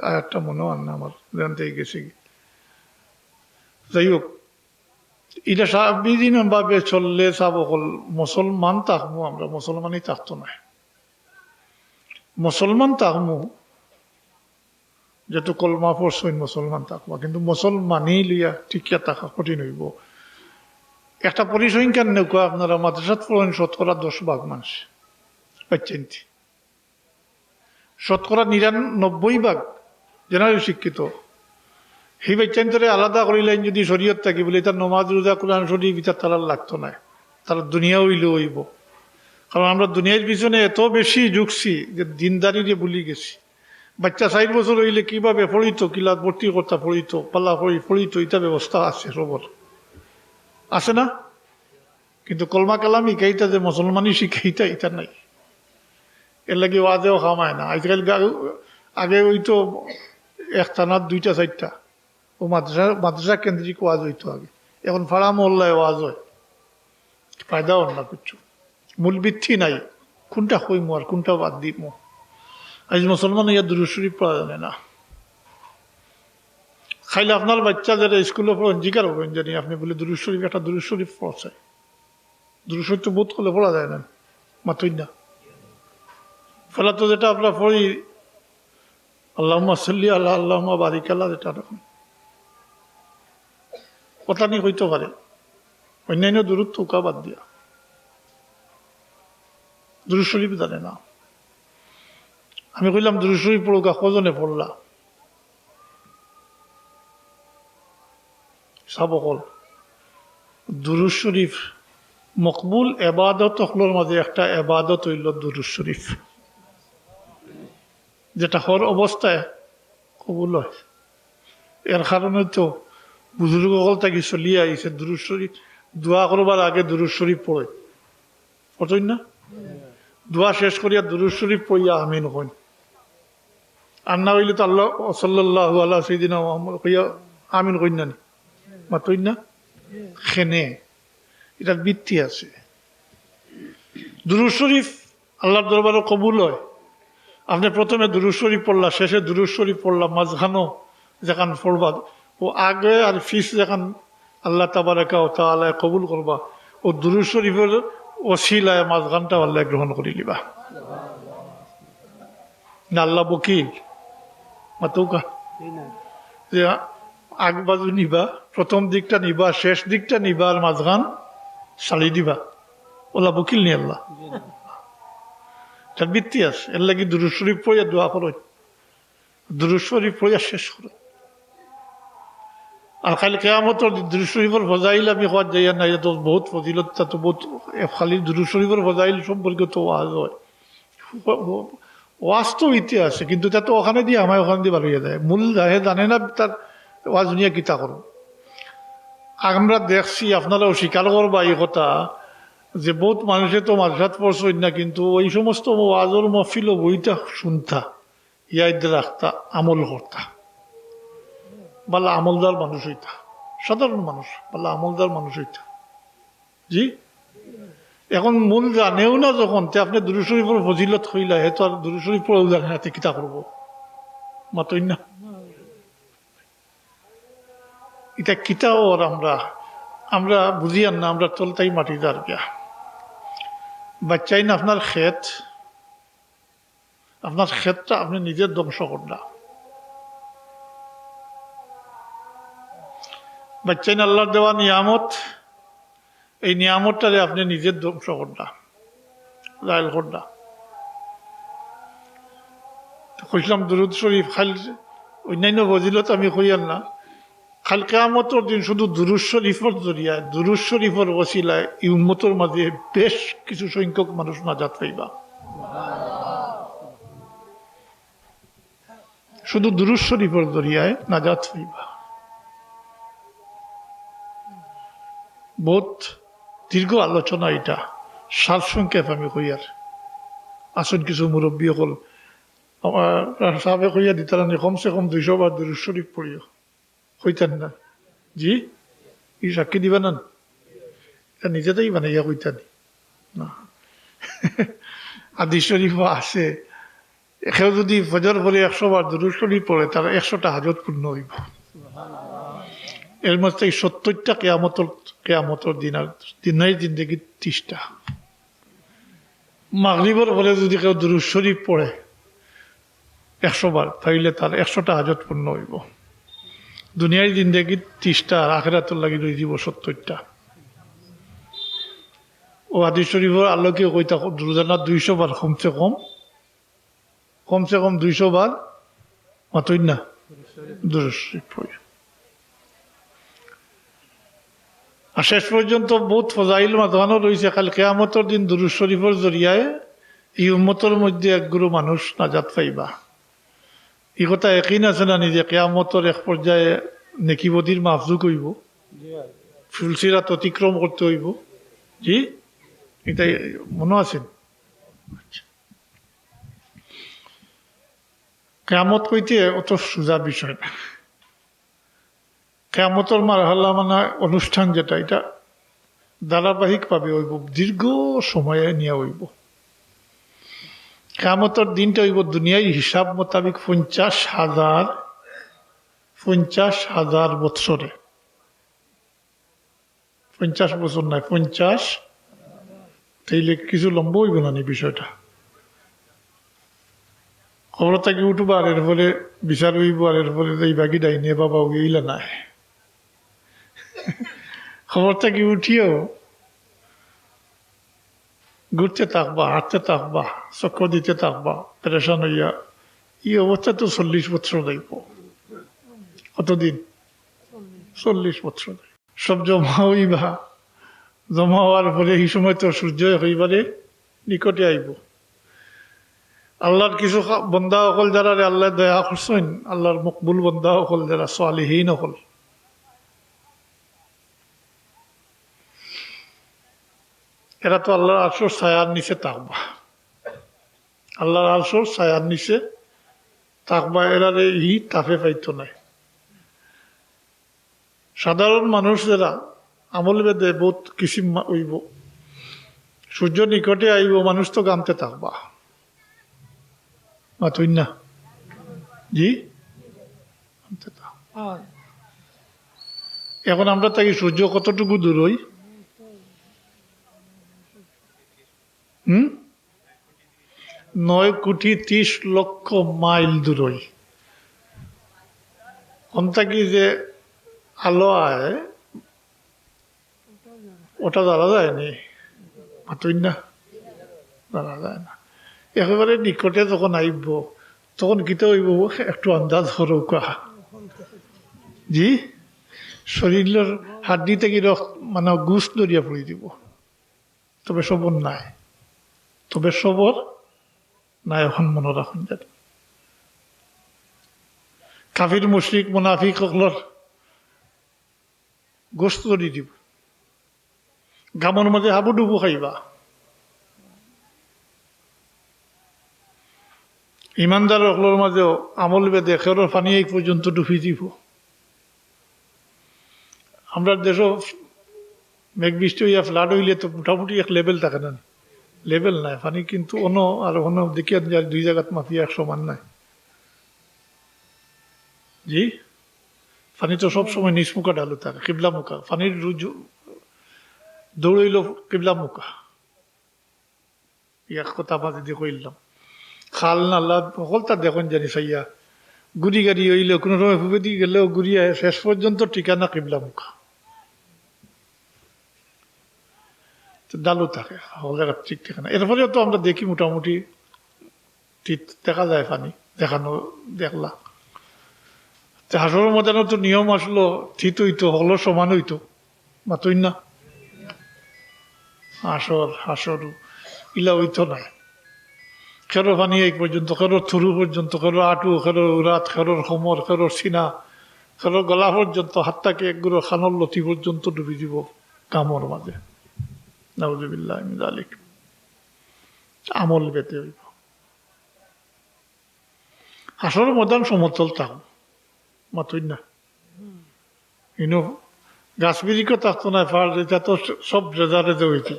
আয়াতটা মনে হয় না আমার জানতে গেছে। যাই হোক এটা সাবিদিন ভাবে চললে সব হল মুসলমান থাকবো, আমরা মুসলমানই থাকতো না, মুসলমান থাকবো যেহেতু কলমা পড়ছইন মুসলমান থাকবো, কিন্তু মুসলমানই লইয়া ঠিকিয়া থাকা কঠিন হইব। একটা পরিসংখ্যান নেওয়া আপনারা মাদ্রাসাত পড়েন 10% মানুষ পাচ্ছেন, 99% জেনারেল শিক্ষিত, সেই বাচ্চান্তরে আলাদা করিলেন যদি শরীয়ত থাকি বলে তার নমাজ রোজা কোরআন শরীফ বিচার তারা লাগতো না, তারা দুনিয়া হইলে হইব। কারণ আমরা দুনিয়ার পিছনে এত বেশি ঝুঁকছি যে দিনদারিরে ভুলি গেছি। বাচ্চা 4 বছর হইলে কিভাবে পড়িত, কিলা ভর্তি করতা পড়িত, পাল্লা পড়িত, এটা ব্যবস্থা আছে সবর আছে না, কিন্তু কলমা কালাম শিখাইতা যে মুসলমানই শিখাইতা এটা নাই। এর লাগে ওয়াজেও খামায় না আজকাল, আগে ওই তো এক থানার 2টা 4টা ও মাদ্রাসা কেন্দ্রিক ওয়াজ হইতো আগে, এখন ফাড়া মহল্লায় ওয়াজ হয়, ফায়দা হন না কিছু, মূল ভিত্তি নাই, কোনটা হইমো আর কোনটা বাদ দিমো। আজ মুসলমান ইয়া দুরূদ শরীফ পড়া জানে না, খাইলে আপনার বাচ্চা যারা স্কুলে পড়েন জিজ্ঞাসা করবেন জানি আপনি বলে দুরূদ শরীফ একটা দুরূদ শরীফ পড়ছে। দুরূদ শরীফ তো বোধ করলে পড়া যায় না, মাত্রই না। ফলে তো যেটা আমরা পড়ি আল্লাহুম্মা সাল্লি আলা আল্লাহুম্মা বারিক আলা, যেটা কথা নিয়ে হইতে পারে, অন্যান্য দুরূদ তো উকা বাদ দিয়া দুরূদ শরীফ জানে না। আমি কইলাম দুরূদ শরীফ পড়ুকা, কজনে পড়লা? সাবকল দুরূদ শরীফ মকবুল এবাদত হলোর মাঝে একটা এবাদত হইল দুরূদ শরীফ, যেটা হর অবস্থায় কবুল হয়। এর কারণে তো বুজুর্গ সকল তাকে চলিয়ে আইছে দুরূদ শরীফ দোয়া করবার আগে দুরূদ শরীফ পড়ে, পড়ছেন না? দোয়া শেষ করিয়া দুরূদ শরীফ পড়িয়া আমিন হইন। আর না হইলে তো আল্লাহ সাল্লাল্লাহু আলা সাইয়্যিদিনা মুহাম্মদ কইয়া আমিন কইন না, মাত্রই না? খেনে এটার ভিত্তি আছে। দুরূদ শরীফ আল্লাহর দরবারে কবুল হয়। আপনি প্রথমে দুরূদ শরীফ পড়লা, শেষে দুরূদ শরীফ পড়লা, মাঝখানো যেখান পড়বা ও আগে আর ফিস যেখান আল্লাহ তাবারাকা ওয়া তাআলা কবুল করবা, ও দুরূদ শরীফের ওসিলায় মাঝখানটা আল্লাহ গ্রহণ করে লিবা না। আল্লাহ বকিল মাতুকা যে আগ বাজু নিবা, প্রথম দিকটা নিবা, শেষ দিকটা নিবা, আর মাঝখান সালি দিবা। ওলা বকিল নি আল্লাহ, তার বৃত্তি আছে। এর লাগি দুরূদ শরীফ পড়িয়া দোয়া করো, দুরূদ শরীফ পড়িয়া শেষ করো। আর খালি কিয়ামতের দুরূদ শরীফের ফজাইল আমি হওয়ার যাইয়া না, এটা বহুত ফজিলত, তা তো বহুত খালি দুরূদ শরীফের ফজাইল সম্পর্কে তো ওয়াজ হয়, ওয়াজ তো ইতি আছে, কিন্তু তা তো ওখানে দিয়ে আমায় ওখানে দিয়ে বার হইয়া যায়। মূল যাহে জানে না তার ওয়াজ নিয়ে কিতা করো। আমরা দেখছি, আপনারাও স্বীকার করবা এই কথা, যে বহুত মানুষে তো মাদ্রাসাত পড়ছই না, কিন্তু ওই সমস্ত ওয়াজর মহফিল বইটা শুনতা, ইয়াদ রাখতা, আমল করতা, বালা আমলদার মানুষ হইতা, সাধারণ মানুষ বালা আমলদার মানুষ হইতা। জি, এখন মূল জানেও না যখন, তে আপনি দুরূদ শরীফের ফজিলত হইলা, হে তো আর দুরূদ শরীফ পড়েও জানে না, কিতা করবো, মাতই না। এটা কিতা ওর আমরা বুঝিয়ান না, আমরা চলতাই মাটি দার গিয়া বাচ্চাই না। আপনার ক্ষেতটা আপনি নিজের ধ্বংস করলা, বাচ্চাই না আল্লাহর দেওয়া নিয়ামত, এই নিয়ামতটারে আপনি নিজের ধ্বংস করলা, জায়েল করলা। কইলাম দুরূদ শরীফ খালি অন্যান্য ফজিলত আমি কইয়ার না, খালি কিয়ামতের দিন শুধু দুরূদ শরীফের জরিয়ায়, দুরূদ শরীফের ওসিলায় এই উম্মতের মাঝে বেশ কিছু সংখ্যক মানুষ নাজাত পাইবা। শুধু দুরূদ শরীফের জরিয়ায় নাজাত পাইবা। বহুত দীর্ঘ আলোচনা, এটা সারসংক্ষেপ আমি কইয়ার। আসুন কিছু মুরব্বী হল আমার সাহেবে কইয়া দিতারানি কমসে কম 200 বার দুরূদ শরীফ পড়িও, কইতেন না? জি, ই সাক্ষী দিবা না? এটা নিজেতেই বানাইয়া কইতানি না। হাদিস শরীফ আছে, একেও যদি ফজর পরে 100 বার দুরূদ শরীফ পড়ে, তার 100টা হাজত পূর্ণ হইব। এর মধ্যে 70টা কেয়ামতের দিন, আর দিনের জিন্দগি 30টা। মাগরিবের পরে যদি কেউ দুরূদ শরীফ পড়ে 100 বার, তাইলে তার 100টা হাজত পূর্ণ হইব। দুনিয়ার জিন্দগি 30টা, আর আখিরাতের লাগি রয়ে যাব 70টা। ও হাদিস শরীফের আলোকে কইতা রোজানা 200 বার কমসে কম 200 বার মাতই না দুরূদ শরীফ পড়ে। আর শেষ পর্যন্ত বহুত ফজাইল মাঝখানো রয়েছে। খালি কিয়ামতের দিন দুরূদ শরীফের জরিয়ায় এই উম্মতের মধ্যে একগুলো মানুষ নাজাত পাইবা। এই কথা একই আছে না, নিজে কিয়ামতের এক পর্যায়ে নেকিবদির মাফজুক হইব, ফুলসিরাত অতিক্রম করতে হইব। জি, এটা মনে আছেন? কিয়ামত কইতে অত সোজা বিষয় না। কিয়ামতের মারহালা মানে অনুষ্ঠান যেটা, এটা ধারাবাহিক ভাবে হইব, দীর্ঘ সময়ে নিয়ে হইব। কিয়ামতের দিনটা হইব দুনিয়ায় হিসাব মোতাবিক 50,000 বৎসরে, 50 বছর নয় 50, তাইলে কিছু লম্বা হইব না নি বিষয়টা। খবর থাকি উঠবো আর এর ফলে বিচার হইব আর এর ফলে এই বাকি ডাইনে বাবা উইলা নাই। খবর থাকি উঠিও ঘুরতে থাকবা, হাঁটতে থাকবা, চক্কর দিতে থাকবা, প্রেশান হইয়া এই অবস্থা তো 40 বছর যাইব। কতদিন? 40 বছর। সব জমা হইবা, জমা হওয়ার পরে এই সময় তো সূর্য হইবারে নিকটে আইব। আল্লাহর কিছু বন্দা অকল যারা আল্লাহ দয়া করছেন, আল্লাহর মকবুল বন্দা অকল যারা সালিহীন অকল, এরা তো আল্লাহর আরশের ছায়ার নিচে থাকবা, আল্লাহর আরশের ছায়ার নিচে থাকবা। এরারে ই তাপে পাইতো নাই। সাধারণ মানুষ যারা আমল বেদে বহুত কিসিম হইব, সূর্য নিকটে আইব, মানুষ তো গামতে থাকবা মাতুই না জি। এখন আমরা থাকি সূর্য কতটুকু দূর হই? 9,30,00,000 মাইল দূর হই। ওন থাকি যে আলো আয় ওটা ধরা যায়নি, মাতুই না, ধরা যায় না। একেবারে নিকটে যখন আইব তখন কিতে হইব একটু আন্দাজ হরৌকা জি। শরীরের হাড্ডি থেকে মানে গুছ দরিয়া পড়ে দিব। তবে সবর নাই, তবে সবর নাই। এখন মনে রাখুন যাতে কাফির মুশরিক মুনাফিক সকলের গোস্ত দরি দিব, গামর মাঝে হাবুডুবু খাইবা। ইমানদার সকলের মাঝেও আমল বেদে খেরোর পানি এই পর্যন্ত ডুবি দিব। আমরা দেশ মেঘ বৃষ্টি হইয়া ফ্লাড হইলে তো মোটামুটি এক লেভেল থাকে না, লেভেল নাই পানি, কিন্তু অন্য আর অন্য দেখিয়া যায় 2 জায়গাত মাফিয়া এক সমান নাই জি। পানি তো সবসময় নিচমুখা ঢালু থাকে, কিবলা মুখা। পানির রুজু দৌড়ইল কিবলা মুখা, এক কথা বাজে দিয়ে কইলাম। খাল নাল্লা সকলটা দেখুন জানি চাইয়া গুড়ি গাড়ি হইলেও কোনো সময় ফুপে দিয়ে গেলেও গুড়িয়া শেষ পর্যন্ত ঠিকানা কিবলা মুখা, ডালু থাকে সকল জায়গা ঠিক ঠিকানা। এরপরেও তো আমরা দেখি মোটামুটি দেখা যায় পানি, দেখানো দেখলা। হাসর ময়দানের তো নিয়ম আসলো থিত হইতো, হলো সমান হইতো, মাতই না। হাসর ইলা হইতো না। খেরো পানি এই পর্যন্ত, খেরোর থুরু পর্যন্ত, খেরো আটু, খেরো উরাত, খেরোর সমর, খেরোর সিনা, খেরোর গলা পর্যন্ত, হাতটাকে একগুলো খানর লতি পর্যন্ত ডুবি দিব কামর মাঝে। নাউযুবিল্লাহি মিন যালিক। আমল পেতে হইব। হাসর ময়দান সমতল থাকুন, মাতই না। ইনো গাছ বিরিকও থাকতো না, পার এটা তো সব রেজা রেজে হইতো।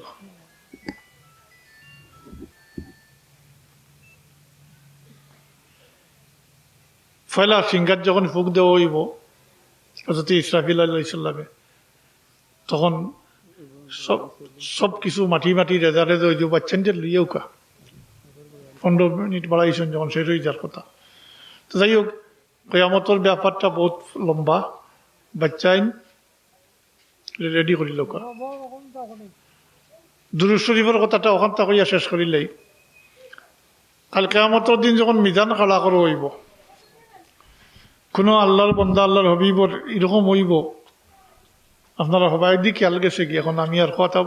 ফয়লা সিংহার যখন ফুক দেওয়া হইব হযরত ইসরাফিল আলাইহিস সালামে, তখন সব কিছু মাটি মাটি রেজা রেজা হয়ে যাব। বাচ্চাদের লইয়াও কা 15 মিনিট বাড়াইছেন যখন শেষ হয়ে যাওয়ার কথা। তো যাই হোক, কিয়ামতের ব্যাপারটা বহুত লম্বা। বাচ্চাইন রেডি করিল, দুরূদ শরীফের কথাটা ওখান থেকে শেষ করিলেই কাল কিয়ামতের দিন যখন মিজান খাড়া করে হইব, কোনো আল্লাহর বন্দা আল্লাহর হবিবর এরকম হইব, আপনারা সবাই দিকে খেয়াল গেছে কি? এখন আমি আর কথা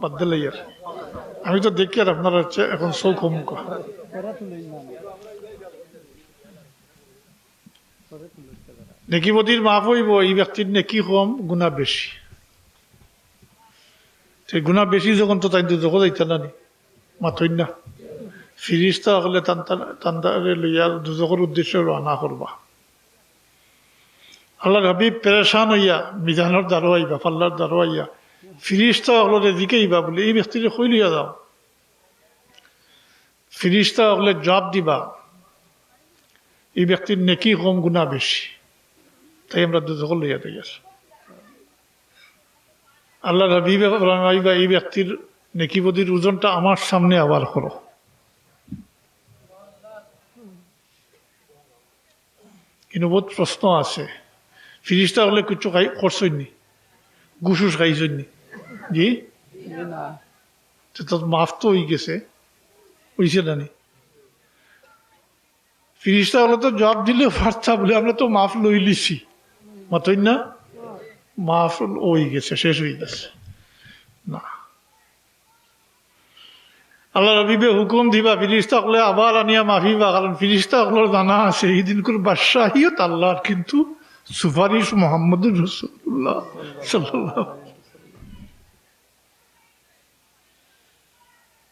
বাদ দিলাই, আর আমি তো দেখি আর আপনারা হচ্ছে এখন চোখ মুখ নেকি বদির মাফ হইব। এই ব্যক্তির নেকি কম, গুণা বেশি। সেই গুণা বেশি যখন তো তাই দুজক যাইতে না নি, মাথই না। ফিরিস্তা হলে তান্তারে লইয়া দুজকের উদ্দেশ্যে রওনা করবা। আল্লাহর হাবিব পেরেশান হইয়া মিজানের দ্বারো আইবা, পাল্লার দ্বারো আইয়া ফিরিস্তা হলে দিকে আইবা বলে এই ব্যক্তিরে কই লইয়া যাও। ফিরিস্তা হলে জবাব দিবা, এই ব্যক্তির নেকি কম, গুণা বেশি। তাই আমরা দুজক লইয়া দিয়ে গেছি। আল্লাহ হাবিব বা এই ব্যক্তির নেকিবদির ওজনটা আমার সামনে আবার করো। কিন্তু বহুত প্রশ্ন আছে, ফিরিস্তা হলে কিছু করছইনি, গুসুস খাইছইনি? জি, তোর মাফ তো হয়ে গেছে, হয়েছে না? ফিরিস্তা হলে তো জবাব দিলে পারতা বলে আমরা তো মাফ লই লিছি, মাতই না? মাফ হয়ে গেছে, শেষ হয়ে গেছে না। আল্লাহ রবিবে হুকুম দিবা ফিরিস্তা হলে আবার আনিয়া মাফিবা, কারণ ফিরিস্তা হলোর জানা আছে এই দিন করে বাদশাহিয়ত আল্লাহর, কিন্তু সুপারিশ মোহাম্মদুর রাসূলুল্লাহ সাল্লাল্লাহু আলাইহি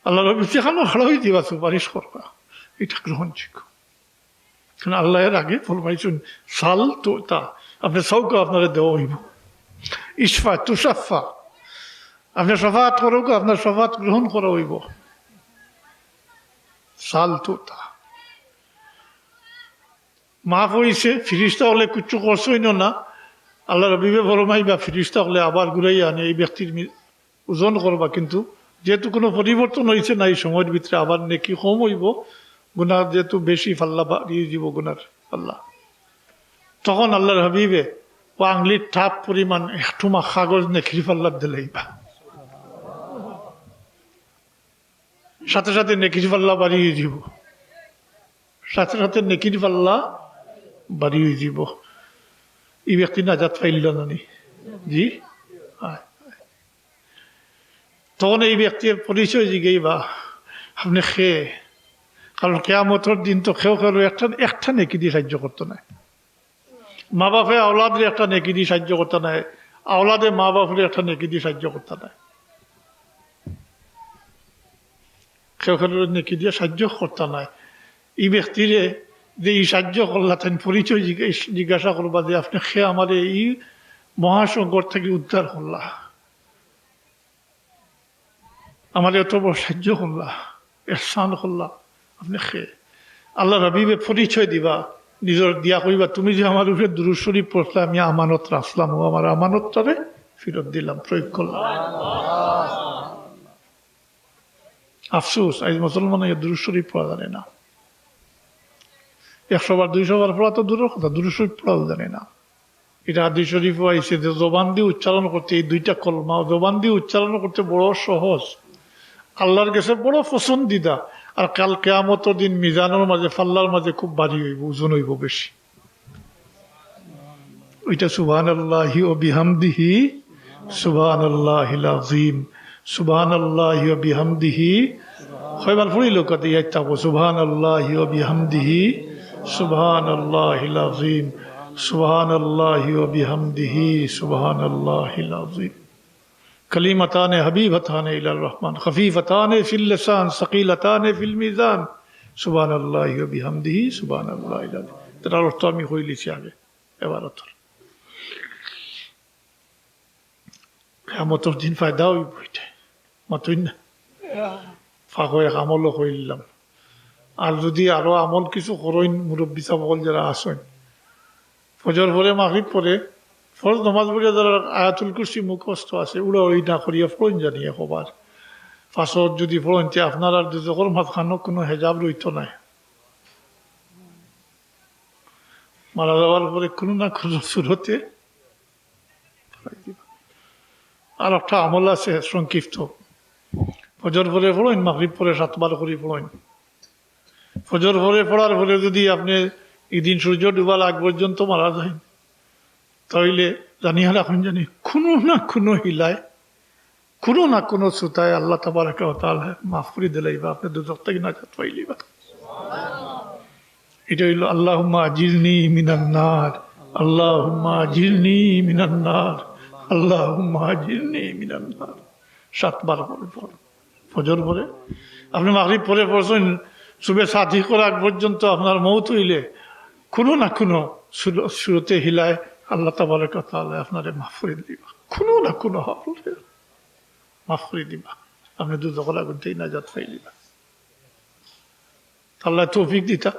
আল্লাহ রবি সেখানে হয়ে দিবা সুপারিশ করবা, এটা গ্রহণযোগ্য। কারণ আল্লাহ এর আগে ফরমাইছেন সাল তো তা, আপনি সৌকা আপনারা দেওয়া হইব, ইশফা তুষাফা, আপনি শফাত করুক, আপনার শফাত গ্রহণ করা হইব, সাল তো তা। মাফ হয়েছে, ফিরিস্তা হলে কিচ্ছু করছই না, আল্লাহ রবিবে ফরমাই বা ফিরিস্তা হলে আবার ঘুরাই আনে এই ব্যক্তির ওজন করবা, কিন্তু যেহেতু কোনো পরিবর্তন হয়েছে না এই সময়ের ভিতরে আবার নেকি কম হইব, গুনার যেহেতু বেশি ফাল্লা বাড়িয়ে দিব গুনার আল্লাহ, তখন আল্লাহর হাবিবে ও আংলির ঠাপ পরিমাণ একটুমা কাগজ নেকির ফাল্লা দিলেইবা, সাথে সাথে নেকির পাল্লা বাড়িয়ে দিব, সাথে সাথে নেকির পাল্লা বাড়িয়ে দিব। এই ব্যক্তি নাজাত পাইল না নি? জি, তখন এই ব্যক্তির পরিচয় জিগেইবা আপনি খেয়ে, কারণ কিয়ামতের দিন তো খেয়েও একটা নেকি দিয়ে সাহায্য করতো না। মা বাপে আওলাদের একটা নেকি দিয়ে সাহায্য করতে নাই, আওলাদে মা বাপের একটা নেকি দিয়ে সাহায্য করতে নাই, নেকি দিয়ে সাহায্য করতে নাই। এই ব্যক্তিরে যে এই সাহায্য করলা তেন পরিচয় জিজ্ঞাসা করবা যে আপনি খেয়ে আমার এই মহাসংকট থেকে উদ্ধার করলা, আমার এত বড় সাহায্য করলা, এহসান করলা, আপনি খেয়ে আল্লাহ হাবিবে পরিচয় দিবা, নিজের দিয়া কইবা তুমি যে আমার উপরে দুরূদ শরীফ পড়লে আমি আমানত রাখলাম, ও আমার আমানতটারে ফেরত দিলাম, প্রয়োগ করলাম। আফসোস আজ মুসলমানের দুরূদ শরীফ পড়া জানে না, 100 বার 200 বার পড়া তো দূরের কথা, দুরূদ শরীফ পড়াও জানে না। এটা হাদিস শরীফ আইছে যে জবান দিয়ে উচ্চারণ করতে, এই দুইটা কলমা জবান দিয়ে উচ্চারণ করতে বড় সহজ, আল্লাহর কাছে বড় পছন্দিদা, আর কাল কিয়ামতের দিন মিজানের মাঝে ফাল্লার মাঝে খুব ভারী হইব, ওজন হইব বেশি। ওইটা সুবহানাল্লাহি ওয়া বিহামদিহি সুবহানাল্লাহিল আযীম, সুবহানাল্লাহি ওয়া বিহামদিহি, কয়বার পড়িল কত ইয়াত সুবহানাল্লাহি ওয়া বিহামদিহি সুবহানাল্লাহিল আযীম, সুবহানাল্লাহি ওয়া বিহামদিহি সুবহানাল্লাহিল আযীম। কালিমাতানে হাবিবাতানে ইলার রহমান, খফীফাতানে ফিল লিসান, সাকিলাতানে ফিল মিজান, সুবহানাল্লাহি ওয়া বিহামদিহি সুবহানাল্লাহিল আযীম। তার অর্থ আমি কইলিছি আগে, এবার অর্থ কিয়ামতের দিন ফায়দা হইব, এটা মাতুই না ফাঁক এক আমলও কইলাম। আর যদি আরো আমল কিছু করইন মুরব্বী সাহেব যারা আসেন, ফজর পরে মাগরিব পরে ফরজ নমাজ পড়ে যারা আয়াতুল কুরসি মুখস্থ আছে উড়া উড়ি না করিয়া ফড়ন জানিয়ে হবার ফাঁসত যদি ফড়ন তে আপনার আর দুজকর মাঝখানো কোনো হেজাব রইত নাই, মারা যাওয়ার পরে কোনো না কোনো সুরতে। আর একটা আমল আছে সংক্ষিপ্ত, ফজর পরে পড়েন মাগরিব পরে 7 বার করে পড়েন। ফজর পরে পড়ার পরে যদি আপনি এদিন সূর্য ডুবার আগ পর্যন্ত মারা যায়, তাইলে জানিয়া রাখুন জানি কোনো না কোনো হিলায়, কোনো না কোনো সুতায় আল্লাহ তাবারক ওয়া তাআলা মাফ করে দিলাইবা, আপনি দুজক থেকে নাজাত পাইলিবা। এটা হইল আল্লাহুম্মা আজিরনি মিনান নার, আল্লাহুম্মা আজিরনি মিনান নার, আল্লাহুম্মা আজিরনি মিনান নার। 7 বার পরে পড় ফজর পরে। আপনি মাগরিব পরে পড়ছেন, সুবে সাথী করা আগ পর্যন্ত আপনার মৌত হইলে কোনো না কোনো সুরতে হিলায় আল্লাহ তাবারক ওয়া তাআলা আপনারে মাফ করে দিবা, কোনো না কোনো হলে মাফ করে দিবা, আপনি দুজকলা করতেই নাজাত পাইলিবা। আল্লাহ তৌফিক দিতা।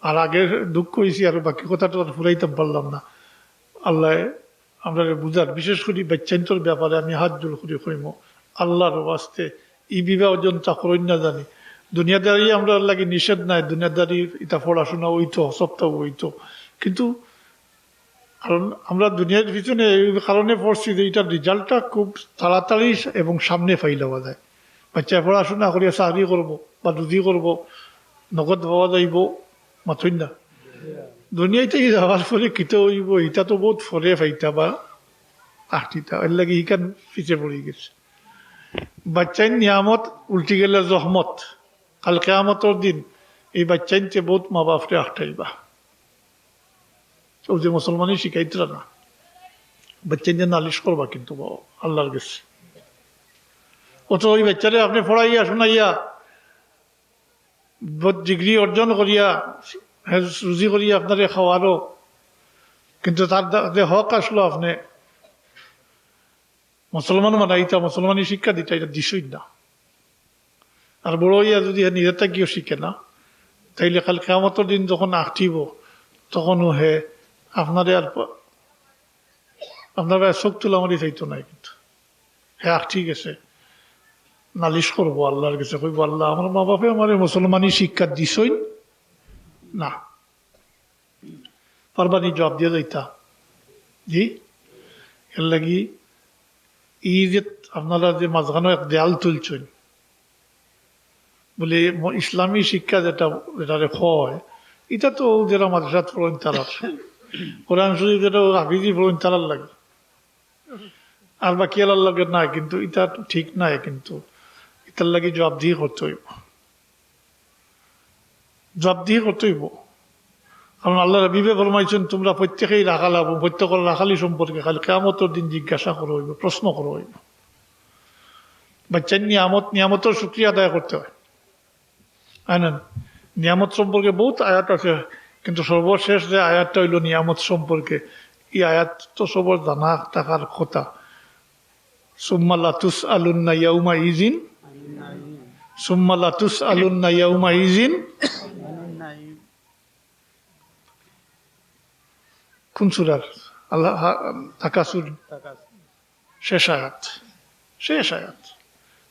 আর আগের দুঃখ হয়েছি, আর বাকি কথাটা ফুরাইতে পারলাম না। আল্লাহ আমরা বুঝার, বিশেষ করে বাচ্চান্তর ব্যাপারে আমি হাত জোর করে কইম আল্লাহর ওয়াস্তে ই বিবাহ অর্জনটা করেন না জানি। দুনিয়াদারি আমরা লাগে নিষেধ নাই, দুনিয়াদারি এটা পড়াশোনা হইতো, সপ্তাহ হইতো, কিন্তু কারণ আমরা দুনিয়ার পিছনে এই কারণে পড়ছি যে এটার রেজাল্টটা খুব তাড়াতাড়ি এবং সামনে ফাইল হওয়া যায়। বাচ্চা পড়াশোনা করিয়া চাকরি করব বা রুজি করব, নগদ পাওয়া যাইব, মাথুই না। দুনিয়াতে যাওয়ার ফলে কিতে হইব এটা তো বহুত ফলে ফাইতা বা আহটিতা, এর লাগে ইখান পিছিয়ে পড়ে গেছে। বাচ্চাই নিয়ামত উল্টি গেলে জহমত। কাল কেয়ামতর দিন এই বাচ্চাইনতে বহুত মা বাপরে আহটাইবা। ও যে মুসলমানই শিখাইতরা না, বাচ্চাইনতে নালিশ করবা কিন্তু আল্লাহর কাছে। অত ওই বাচ্চারে আপনি পড়াইয়া শোনাইয়া ডিগ্রি অর্জন করিয়া রুজি করিয়া আপনারে খাওয়ারও, কিন্তু তার যে হক আসলো আপনি মুসলমান বানাইতা, মুসলমানি শিক্ষা দিতা, এটা দিছই না। আর বড় হইয়া যদি নিজেরটা কেউ শিখে না, তাইলে কাল কিয়ামতের দিন যখন আঁকটিব তখনও হে আপনারে আর আপনার চোখ তুলা মারি চাইতো নাই, কিন্তু হে আঁকটি গেছে নালিশ করবো আল্লাহর কাছে, কইব আল্লাহ আমার মা বাপে আমার মুসলমানি শিক্ষা দিছই না। পারবানি জবাব দিয়ে যাইতা জি। এর লাগি এই যে আপনারা যে মাঝখানে এক দেয়াল তুলছেন বলে ইসলামী শিক্ষা যেটারে হয়, এটা তো যারা মাদ্রাসাত পড়েন তারা, কোরআন শরীফ যেটা হাফিজি পড়েন তারার লাগে, আর বাকি আল্লাহর লাগে না, কিন্তু এটা ঠিক নাই। কিন্তু এটার লাগে জবাবদিহি করতে হইব, জবাবদিহি করতে হইব। কারণ আল্লাহ হাবিবে ফরমাইছেন তোমরা প্রত্যেকেই রাখাল হবো, প্রত্যেকের রাখালি সম্পর্কে খালি কিয়ামতের দিন জিজ্ঞাসা করা হইব, প্রশ্ন করা হইব। বাচ্চার নিয়ামতের শুকরিয়া আদায় করতে হয়। নিয়ামত সম্পর্কে বহুত আয়াত আছে, কিন্তু সর্বশেষ যে আয়াতটা হইল নিয়ামত সম্পর্কে, এই আয়াত তো সবর জানা থাকার কথা। সুম্মা লাতুস আলুন্না ইয়াউমা ইজিন, সুম্মা লাতুস আলুন্না ইয়াউমা ইজিন, কোন সূরার? আল্লাহ তাকাসুর শেষ আয়াত, শেষ আয়াত।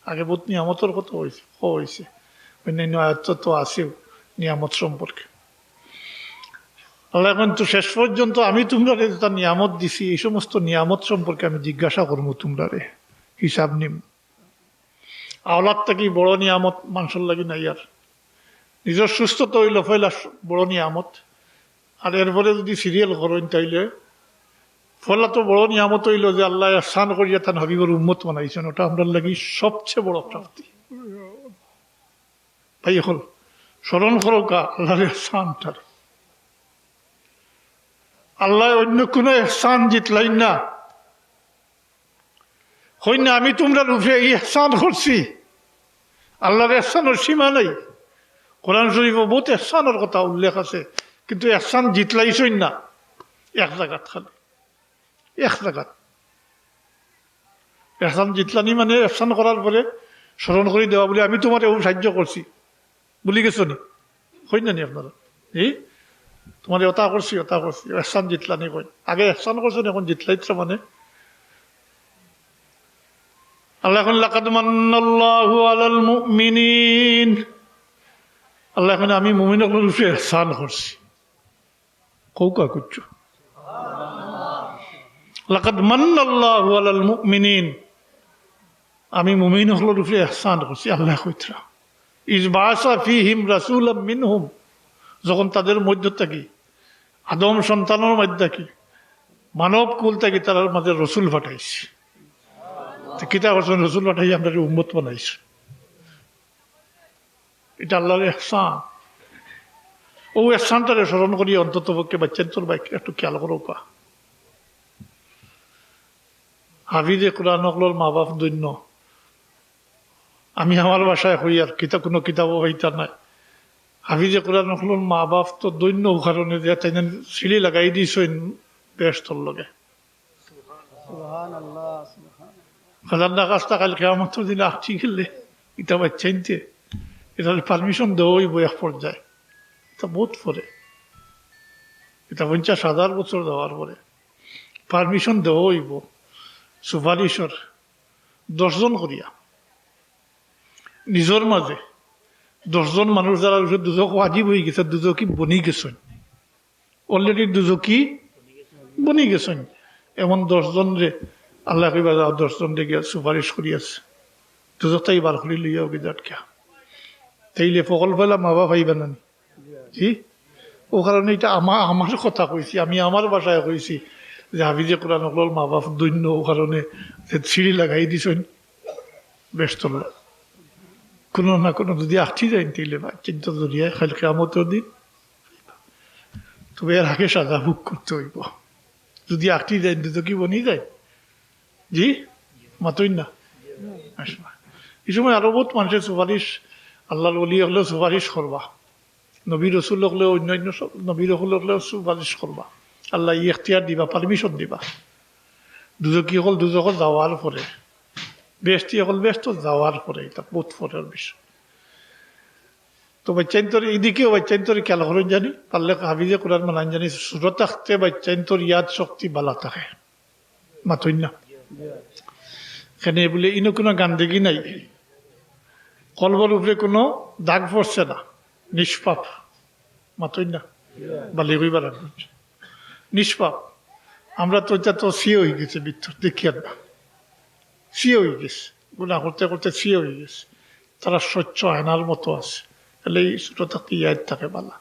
আগে বহুত নিয়ামতের কথা হয়েছে, অন্যান্য আয়াত তো আছেও নিয়ামত সম্পর্কে। আল্লাহ এখন তো শেষ পর্যন্ত আমি তোমরা যেটা নিয়ামত দিছি, এই সমস্ত নিয়ামত সম্পর্কে আমি জিজ্ঞাসা করবো, তোমরা রে হিসাব নিম। আওলাদ থাকি বড় নিয়ামত মানুষের লাগি নাই। আর নিজের সুস্থতা হইল ফেলা বড় নিয়ামত, আর এরপরে যদি সিরিয়াল করেন তাইলে ফলা তো বড় নিয়ামত হইল যে আল্লাহ স্নান করিয়া তার হাবিবর উম্মত বানাইছেন, ওটা আমরা লাগি সবচেয়ে বড় প্রাপ্তি। ভাই হল স্মরণ করো কা আল্লাহর এহসানটার। আল্লাহ অন্য কোন এহসান জিতলাই না, হই না আমি তোমরা রূপে এই এহসান করছি। আল্লাহর এহসানের সীমা নাই। কোরআন শরীফে বহুত এহসানের কথা উল্লেখ আছে, কিন্তু এহসান জিতলাইছই না এক জায়গাত, খালি এক জায়গাত। এহসান জিতলানি মানে এহসান করার পরে স্মরণ করে দেওয়া, বলে আমি তোমার এও সাহায্য করছি, বলি গেছো নি, হই না নি আপনারা? তোমার ওটা করছি ওটা করছি, এহসান জিতলানি কই। আগে এহসান করছেন, এখন জিতলাইছে মানে। আল্লাহ এখন লাকাদ মান্নাল্লাহু আলাল মুমিনিন, আল্লাহ এখন আমি মুমিনদের উপরে এহসান করছি। কৌকা করছো লাকাদ মান্নাল্লাহু আলাল মুমিনিন, আমি মুমিনদের উপরে এহসান করছি। আল্লাহ কইতরা ইজ বাসা ফিহিম রাসূলাম মিনহুম, যখন তাদের মধ্য থাকি, আদম সন্তানের মধ্যে থাকি, মানব কুল থাকি, তার মাঝে রসুল পাঠাইছি। কিতা করছেন? রসুল পাঠাই আমরা উম্মত বানাইছি। এটা আল্লাহর এহসান। ও এহসানটারে স্মরণ করি অন্তত পক্ষে বাচ্চান্তর বাইক একটু খেয়াল করো পা। হাফিজে কোরআন হকলোর মা বাপ দৈন্য। আমি আমার বাসায় হই আর কোনো কিতাবও হইতা নাই। হাফিজে কোরআন হকলোর মা বাপ তো দৈন্য কারণে যে তাই সিঁড়ি লাগাই দিয়েছেন বেশতর লগে। খাজান্না কাজটা কাল কেয়ামত দিলে আঁকছি গেলে এটা বাচ্চাইনতে এটা পারমিশন দেওয়াই এক পর্যায়ে, এটা বহুত পরে, এটা 50,000 বছর দেওয়ার পরে পারমিশন দেওয়া হইব সুপারিশর 10 জন করিয়া নিজের মাঝে 10 জন মানুষ যারা দুজক ওয়াজিব হয়ে গেছে দুজকি বনি গেছেন অলরেডি দুজকি বনি গেছেন এমন 10 জন রে আল্লাহ কইবা 10 জন রে গিয়া সুপারিশ করিয়াছে দুজকটাই বার করি লইয়া গিয়ে আটকা তাইলে ফকল ফেলা মা বাবা পাইবা না জি ও কারণে এটা আমার কথা কইছি আমি আমার বাসায় কইছি যে হাফিজে কোরআন হল মা বাপ দৈন্য ও কারণে সিঁড়ি লাগাই দিছেন ব্যস্ত কোনো না কোনো যদি আঠি যায় তাইলে চিন্তা জড়িয়ায় খালি কেমতের দিন তবে এর আগে সাজা ভোগ করতে হইব যদি আঠি যায় তো কি বনি যায় জি মাতই না এই সময় আরো বহুত মানুষের সুপারিশ আল্লাহর ওলি হলেও সুপারিশ করবা নবী রসুল হলেও অন্যান্য নবী রসুল হলেও সুপারিশ করবা আল্লাহ ইখতিয়ার দিবা পারমিশন দিবা দুজকি হল দুজকল যাওয়ার পরে বেশটি হল ব্যস্ত যাওয়ার পরে এটা বহুত পরের বিষয় তো বাচ্চাইন্তর এইদিকেও বাচ্চাইন্তর খেয়াল করেন জানি পারলে হাফিজে কোরআন মানান জানি সুরত থাকতে বাচ্চাইন্তর ইয়াদ শক্তি বালা থাকে মাতই না এখানে বলে ইনো কোনো গান দেখি নাই কলবর উপরে কোনো দাগ পড়ছে না নিষ্পাপ মাতই না বালি কইবার নিষ্পাপ আমরা তো এটা তো সিয়ে হয়ে গেছে ভিতর দেখিয়ার না সিয়ে হয়ে গেছে গুণা করতে করতে সিয়ে হয়ে গেছে তারা স্বচ্ছ আয়নার মতো আছে তাহলে এই ছোটো থাকতে ইয়াদ থাকে বালা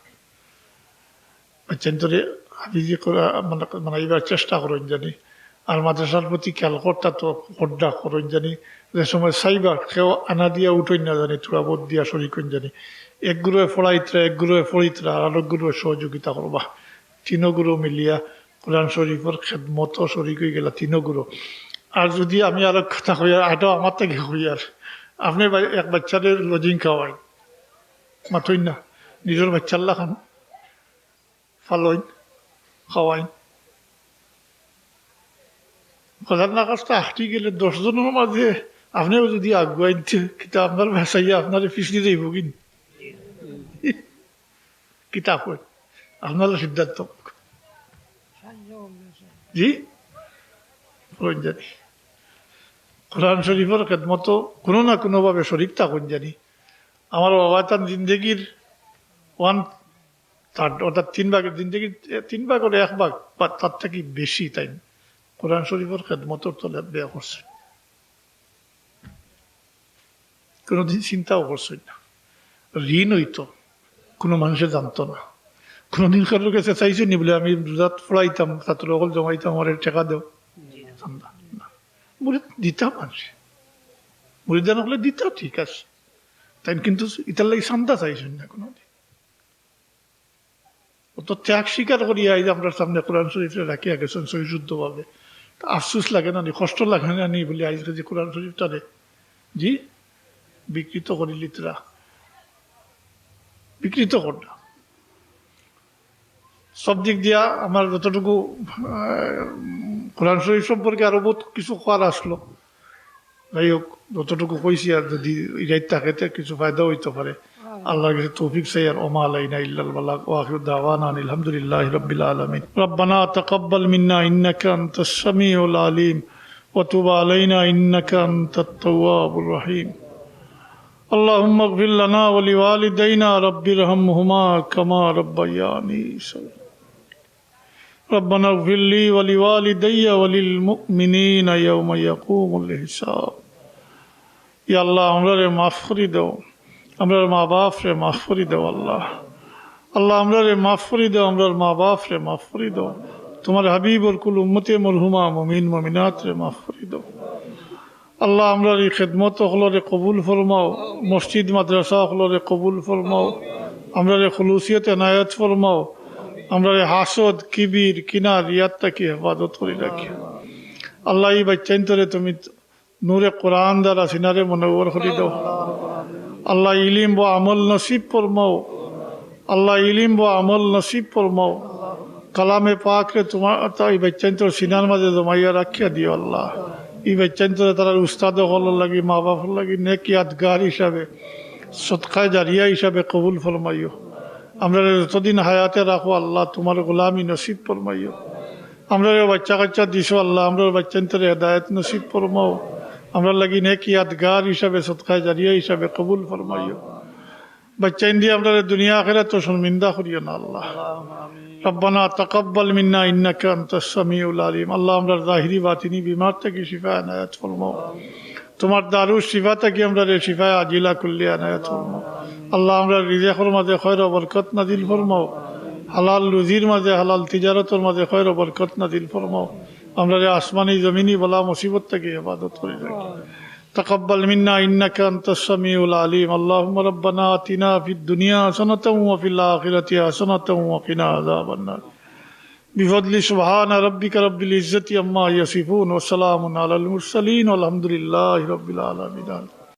বাচ্চান্তরে হাফিজি করা মানে এইবার চেষ্টা করেন জানি আর মাদ্রাসার প্রতি খেয়াল করতা তো হড্ডা করেন জানি যে সময় সাইবার কেউ আনা দিয়া উঠেন না জানি তোরা বোধ দিয়া শরিকন জানি এক গুরুয়ে ফড়াইতরা এক গুরুয়ে ফড়িতরা আর এক গুরুয়ে সহযোগিতা করবা তিনগুরু মিলিয়া কোরআন শরীফের খেদমত শরিক হয়ে গেলা তিনগুরু আর যদি আমি আর কথা হই আর এটাও আমার থেকে হই আর আপনি এক বাচ্চাদের লজিং খাওয়াই মাথই না নিজের বাচ্চাল্লা খান ফালইন খাওয়াইন প্রধান কাজটা আটটি গেলে 10 জনের মাঝে আপনিও যদি আগুয়াইন কিতাব আপনার ভাষাইয়া আপনার পিছলি যাইব কিন কিতাব হয় আপনার সিদ্ধান্ত জি জানি কোরআন শরীফের খেদমত কোনো না কোনোভাবে শরিক থাকুন জানি আমার বাবা তার জিন্দগির 1/3 অর্থাৎ 3 ভাগের জিন্দগির 3 ভাগের 1 ভাগ বা তার থেকে বেশি তাই কোরআন শরীফের খেদমতর তলে ব্যয় করছে কোনোদিন চিন্তাও করছেন না ঋণ হইতো কোনো মানুষে জানতো না কোনোদিন কারোর কাছে চাইছো নি বলে আমি রোজাত ফড়াইতাম ছাত্র সকল জমাইতাম আমার টাকা দেও মুড়ি দিতাম মানুষ মুড়ি দেন হলে দিতাম ঠিক আছে তাই কিন্তু ইতার লাগে সান্দা চাইছেন না কোনোদিন অত ত্যাগ স্বীকার করিয়া এই যে আমরা সামনে কোরআন শরীফে রাখিয়া গেছেন সহিশুদ্ধ ভাবে আফসুস লাগে না নি কষ্ট লাগে না নি বলে আজকে যে কোরআন শরীফটারে জি বিকৃত করিলি তোরা বিকৃত কর না সব দিক দিয়া আমার যতটুকু কোরআন শরীফ সম্পর্কে আরো বহুত কিছু খোয়ার আসলো যাই হোক যতটুকু কইছি আর যদি ইরাইত থাকে কিছু ফায়দা হইতে পারে আল্লাহর কাছে তৌফিক চাই আর ওমা আলাইনা ইল্লাল বালাগ ওয়া আখিরু দাওয়ানা আলহামদুলিল্লাহি রাব্বিল আলামিন রব্বানা তাকাব্বাল মিন্না ইন্নাকা আনতাস সামিউল আলিম ওয়া তুব আলাইনা ইন্নাকা আনতাত তাওয়াবুর রহিম اللهم اغفر لنا ولوالدينا رب ارحمهما كما ربياني صغيرا ربنا اغفر لي ولوالدي وللمؤمنين يوم يقوم الحساب يا الله আমরারে মাফ করে দাও আমরার মা বাপরে মাফ করে দাও আল্লাহ আল্লাহ আমরারে মাফ করে দাও আমরার মা বাপরে মাফ করে দাও তোমার হাবিবর কুল উম্মতে মরহুমা মুমিন মুমিনাত রে মাফ করে দাও আল্লাহ আমরার এই খেদমত হলরে কবুল ফরমাও মসজিদ মাদ্রাসা হলরে কবুল ফরমাও আমরারে খুলুসিয়ত এনায়েত ফরমাও আমরারে হাসদ কিবির কিনার ইয়াত্তাকে হেফাজত করে রাখি আল্লাহ এই বাচ্চাইন্তরে তুমি নূরে কোরআন দ্বারা সিনারে মনোবর করে দাও আল্লাহ ইলিম ও আমল নসিব ফরমাও আল্লাহ ইলিম ও আমল নসিব ফরমাও কালামে পাকরে তোমার এই বাচ্চাইন্তর সিনার মাঝে জমাইয়া রাখিয়া দিও আল্লাহ এই বাচ্চাইন্তরে তার উস্তাদ হলার লাগি মা বাবার লাগি নেক ইয়াদগার হিসাবে সৎকায় জারিয়া হিসাবে কবুল ফরমাইও আমরা যতদিন হায়াতে রাখো আল্লাহ তোমার গোলামি নসিব ফরমাইও আমরা বাচ্চা কাচ্চা দিছো আল্লাহ, আমরা বাচ্চান্তরে হেদায়ত নসিব ফরমাও, আমরা লাগি নেক ইয়াদগার হিসাবে সদকায়ে জারিয়া হিসাবে কবুল ফরমাইও। বাচ্চা দিয়ে আমরা দুনিয়া আখিরাত তো শর্মিন্দা করিও না আল্লাহ। রব্বানা তাকাব্বাল মিন্না ইন্নাকা আনতাস সামিউল আলিম। আল্লাহ আমরা জাহিরি বাতিনি বিমার থেকে শিফা এনায়েত ফরমাও, তোমার দারুস শিফা থেকে আমরা শিফা আজিলা কুল্লি এনায়েত ফরমাও। আল্লাহ আমরা রিজিকের মাঝে খয়র ও বরকত নাজিল ফরমাও, হালাল রুজির মাঝে হালাল তিজারতের মাঝে খয়র ও বরকত নাজিল ফরমাও। আমরা আসমানি জমিনি বলা মুসিবত থেকে ইবাদত করে রাখি। تقبل منا إنك أنت السميع العليم. اللهم ربنا آتنا في الدنيا حسنة وفي الآخرة حسنة وقنا عذاب النار. بفضل سبحان ربك رب العزة عما يصفون وسلام على المرسلين والحمد لله رب العالمين.